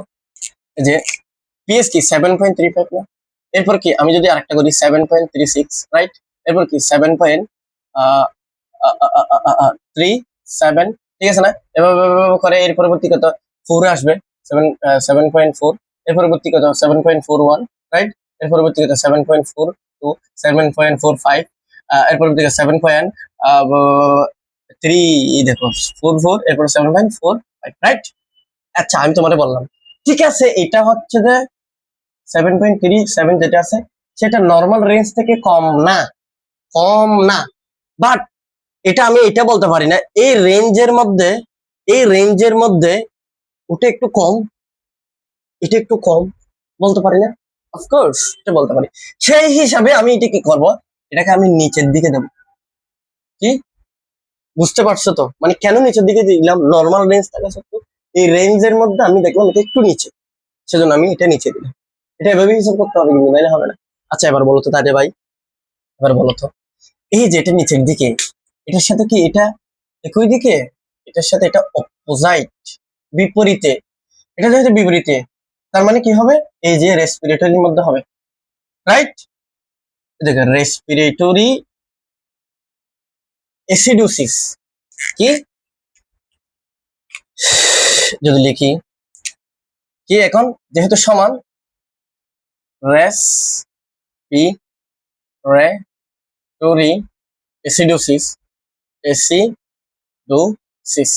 এই যে পিএস কি 7.35 না? এরপর কি আমি যদি আরেকটা করি 7.36, রাইট? এরপর কি 7.37, ঠিক আছে না? এভাবে এভাবে করে এর পরবর্তী কত 4 আসবে, 7.4, এর পরবর্তী কত 7.41, রাইট? এর পরবর্তী কত 7.42, 7.45, এর পরবর্তী 7.3, দেখো 44, এরপর 7.45, রাইট? আচ্ছা আমি তোমারে বললাম, ঠিক আছে, এটা হচ্ছে যে 7.37 যেটা আছে সেটা নর্মাল রেঞ্জ থেকে কম না, কম না, বাট এটা আমি এটা বলতে পারি না এই রেঞ্জের মধ্যে, এই রেঞ্জের মধ্যে ওটা একটু কম, এটা একটু কম, বলতে পারি না? অফকোর্স এটা বলতে পারি। সেই হিসাবে আমি এটা কি করব, এটাকে আমি নিচের দিকে দেব। কি বুঝতে পারছো তো? মানে কেন নিচের দিকে দিলাম? নর্মাল রেঞ্জ থাকে সত্ত্বেও এই রেঞ্জের মধ্যে আমি দেখলাম এটা একটু নিচে, সেজন্য আমি এটা নিচে দিলাম। এটা এভাবে হিসাব করতে হবে, কিন্তু নাইলে হবে না। আচ্ছা এবার বলো তো তাহলে ভাই, এবার বলো তো, এই যে এটা নিচের দিকে, এটার সাথে কি এটা একই দিকে? এটার সাথে এটা অপোজাইট, বিপরীতে। এটা যেহেতু বিপরীতে, তার মানে কি হবে? এই যে রেসপিরেটরির মধ্যে হবে, রাইট? দেখো রেসপিরেটরি অ্যাসিডোসিস, কি যদি লিখি, কি এখন যেহেতু সমান, রেস পি রে টরি অ্যাসিডোসিস, অ্যাসিডোসিস।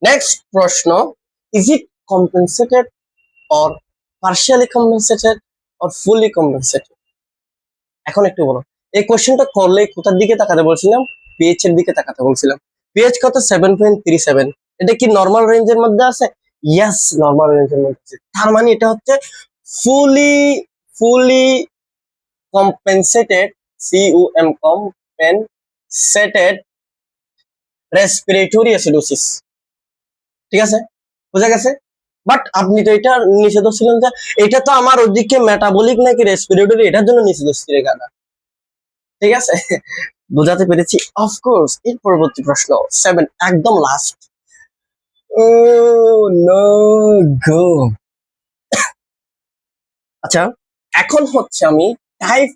নেক্সট প্রশ্ন, is it compensated or partially compensated or fully compensated? এখন একটু বলো, এই কোশ্চেনটা করলে কোথার দিকে তাকাতে বলছিলাম? পিএইচ এর দিকে তাকাতে বলছিলাম। পিএইচ কত? 7.37। এটা কি নরমাল রেঞ্জের মধ্যে আছে? ইয়েস, নরমাল রেঞ্জের মধ্যে আছে। তার মানে এটা হচ্ছে ফুলি ফুলি কম্পেনসেটেড, সিইউএম কম্পেনসেটেড রেসপিরেটরি অ্যাসিডোসিস। ঠিক আছে, বোঝা গেছে? বাট আপনি তো এটা নিষেধ ধরছিলেন যে এটা তো আমার ওদিকে মেটাবলিক নাকি রেসপিরেটরি, এটার জন্য নিষেধ ধরছি গাদা। ঠিক আছে, বোঝাতে পেরেছি? অফকোর্স। এর পরবর্তী প্রশ্ন 7, একদম লাস্ট। ও নো গো। আচ্ছা এখন হচ্ছে আমি টাইপ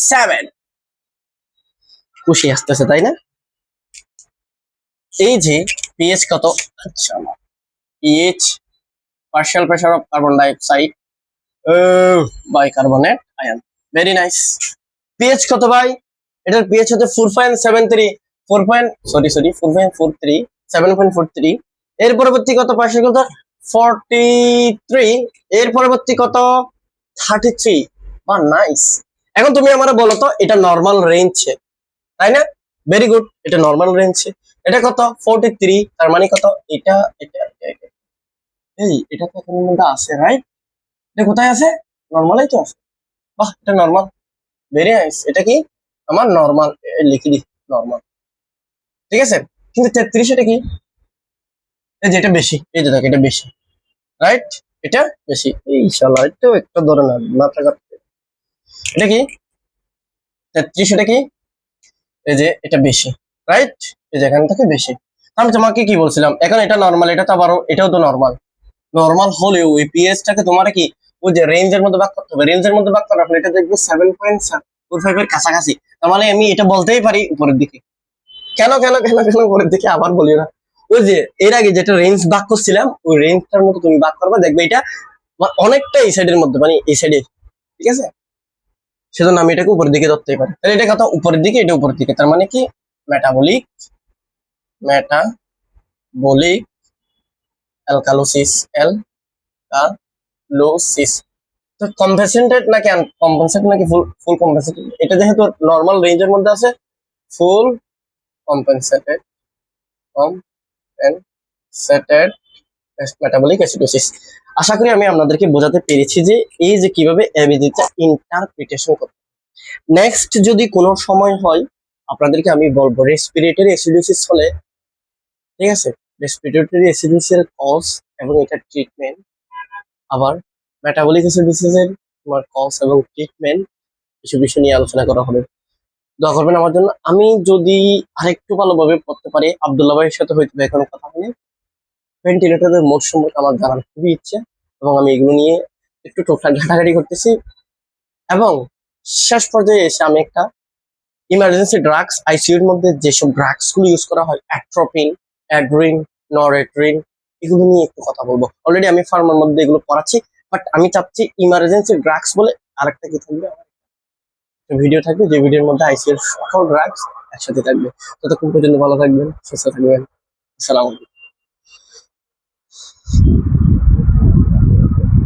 7, খুশি আসতেছে তাই না? এই যে পিএইচ কত, আচ্ছা pH partial pressure of carbon dioxide bicarbonate ion, very nice. PH কত ভাই? এটার পিএইচ হচ্ছে 4.73, 4.43, 7.43। এর পরবর্তী কত? পার্শিয়াল কত? 43। এর পরবর্তী কত? 33। বা নাইস। এখন তুমি আমার বলো তো এটা নর্মাল রেঞ্জ, তাই না? ভেরি গুড, এটা নর্মাল রেঞ্জ। এটা কত? 43। তার মানে কত? এটা এটা এটা, এই এটা তো এখানের মধ্যে আছে, রাইট? এটা কোথায় আছে? নর্মালেই তো আছে। বাহ, এটা নর্মাল, ভেরি নাইস। এটা কি আমার নর্মাল, লিখে দি নর্মাল, ঠিক আছে। কিন্তু 33 এটা কি? এই যে এটা বেশি, এই যে দেখ এটা বেশি, রাইট? এটা বেশি। এই শালা এটা একটা ধরে না মাথা কাটতে। এটা কি 33? এটা কি? এই যে এটা বেশি, রাইট? এই যে এখান থেকে বেশি। আমি তোমাকে কি বলছিলাম, এখন এটা নর্মাল, এটা তো আবারও এটাও তো নর্মাল। নর্মাল হলেও ওই পিএইচটাকে তোমার কি ওই যে রেঞ্জের মধ্যে ভাগ করতে হবে, রেঞ্জের মধ্যে ভাগ করার আপনি এটা দেখবে 7.45 এর কাছাকাছি। তার মানে আমি এটা বলতেই পারি উপরের দিকে। কেন কেন কেন কেন উপরের দিকে আবার বলি না, ওই যে এর আগে যেটা রেঞ্জ ভাগ করছিলাম ওই রেঞ্জটার মতো তুমি ভাগ করবে, দেখবে এটা অনেকটা এই সাইডের মধ্যে, মানে এই সাইডে, ঠিক আছে। সেজন্য আমি এটাকে উপরের দিকে ধরতেই পারি। তাহলে এটা কথা উপরের দিকে, এটা উপরের দিকে, তার মানে কি মেটাবলিক, মেটাবলিক অ্যালকালোসিস, অ্যালকালোসিস। তো কম্পেনসেটেড নাকি আনকম্পেনসেটেড নাকি ফুল ফুল কম্পেনসেটেড? এটা যেহেতু নরমাল রেঞ্জের মধ্যে আছে, ফুল কম্পেনসেটেড, কম্পেনসেটেড মেটাবলিক অ্যাসিডোসিস। আশা করি আমি আপনাদেরকে বোঝাতে পেরেছি যে এই যে কিভাবে এবিজিটা ইন্টারপ্রিটেশন করতে। নেক্সট যদি কোনো সময় হয় আপনাদেরকে আমি বলবো রেসপিরেটরি অ্যাসিডোসিস হলে, ঠিক আছে, রেসপিরেটরি অ্যাসিডোসিসের কজ এবং এটা ট্রিটমেন্ট, আবার মেটাবলিক অ্যাসিডোসিসের তোমার কজ এবং ট্রিটমেন্ট, এসব বিষয় নিয়ে আলোচনা করা হবে। দোয়া করবেন আমার জন্য। আমি যদি আরেকটু ভালোভাবে পড়তে পারি, আব্দুল্লাহ ভাইয়ের সাথে হয়তো এখনো কথা বলি, ভেন্টিলেটরের মোড সম্পর্কে আমার জানার খুবই ইচ্ছে এবং আমি এগুলো নিয়ে একটু টোটাল ঘাটাঘাটি করতেছি। এবং শেষ পর্যায়ে এসে আমি একটা ইমার্জেন্সি ড্রাগস, আইসিইউর মধ্যে যেসব ড্রাগস গুলো ইউজ করা হয়, অ্যাট্রোপিন, অ্যাড্রিন, নরএড্রিন, এগুলো নিয়ে একটু কথা বলবো। অলরেডি আমি ফার্মার মধ্যে এগুলো পড়াচ্ছি, বাট আমি চাচ্ছি ইমার্জেন্সি ড্রাগস বলে আরেকটা কি থাকবে, ভিডিও থাকবে যে ভিডিওর মধ্যে আইসিইউর সকল ড্রাগস একসাথে থাকবে। ততক্ষণ পর্যন্ত ভালো থাকবেন, সুস্থ থাকবেন। আসসালামু আলাইকুম।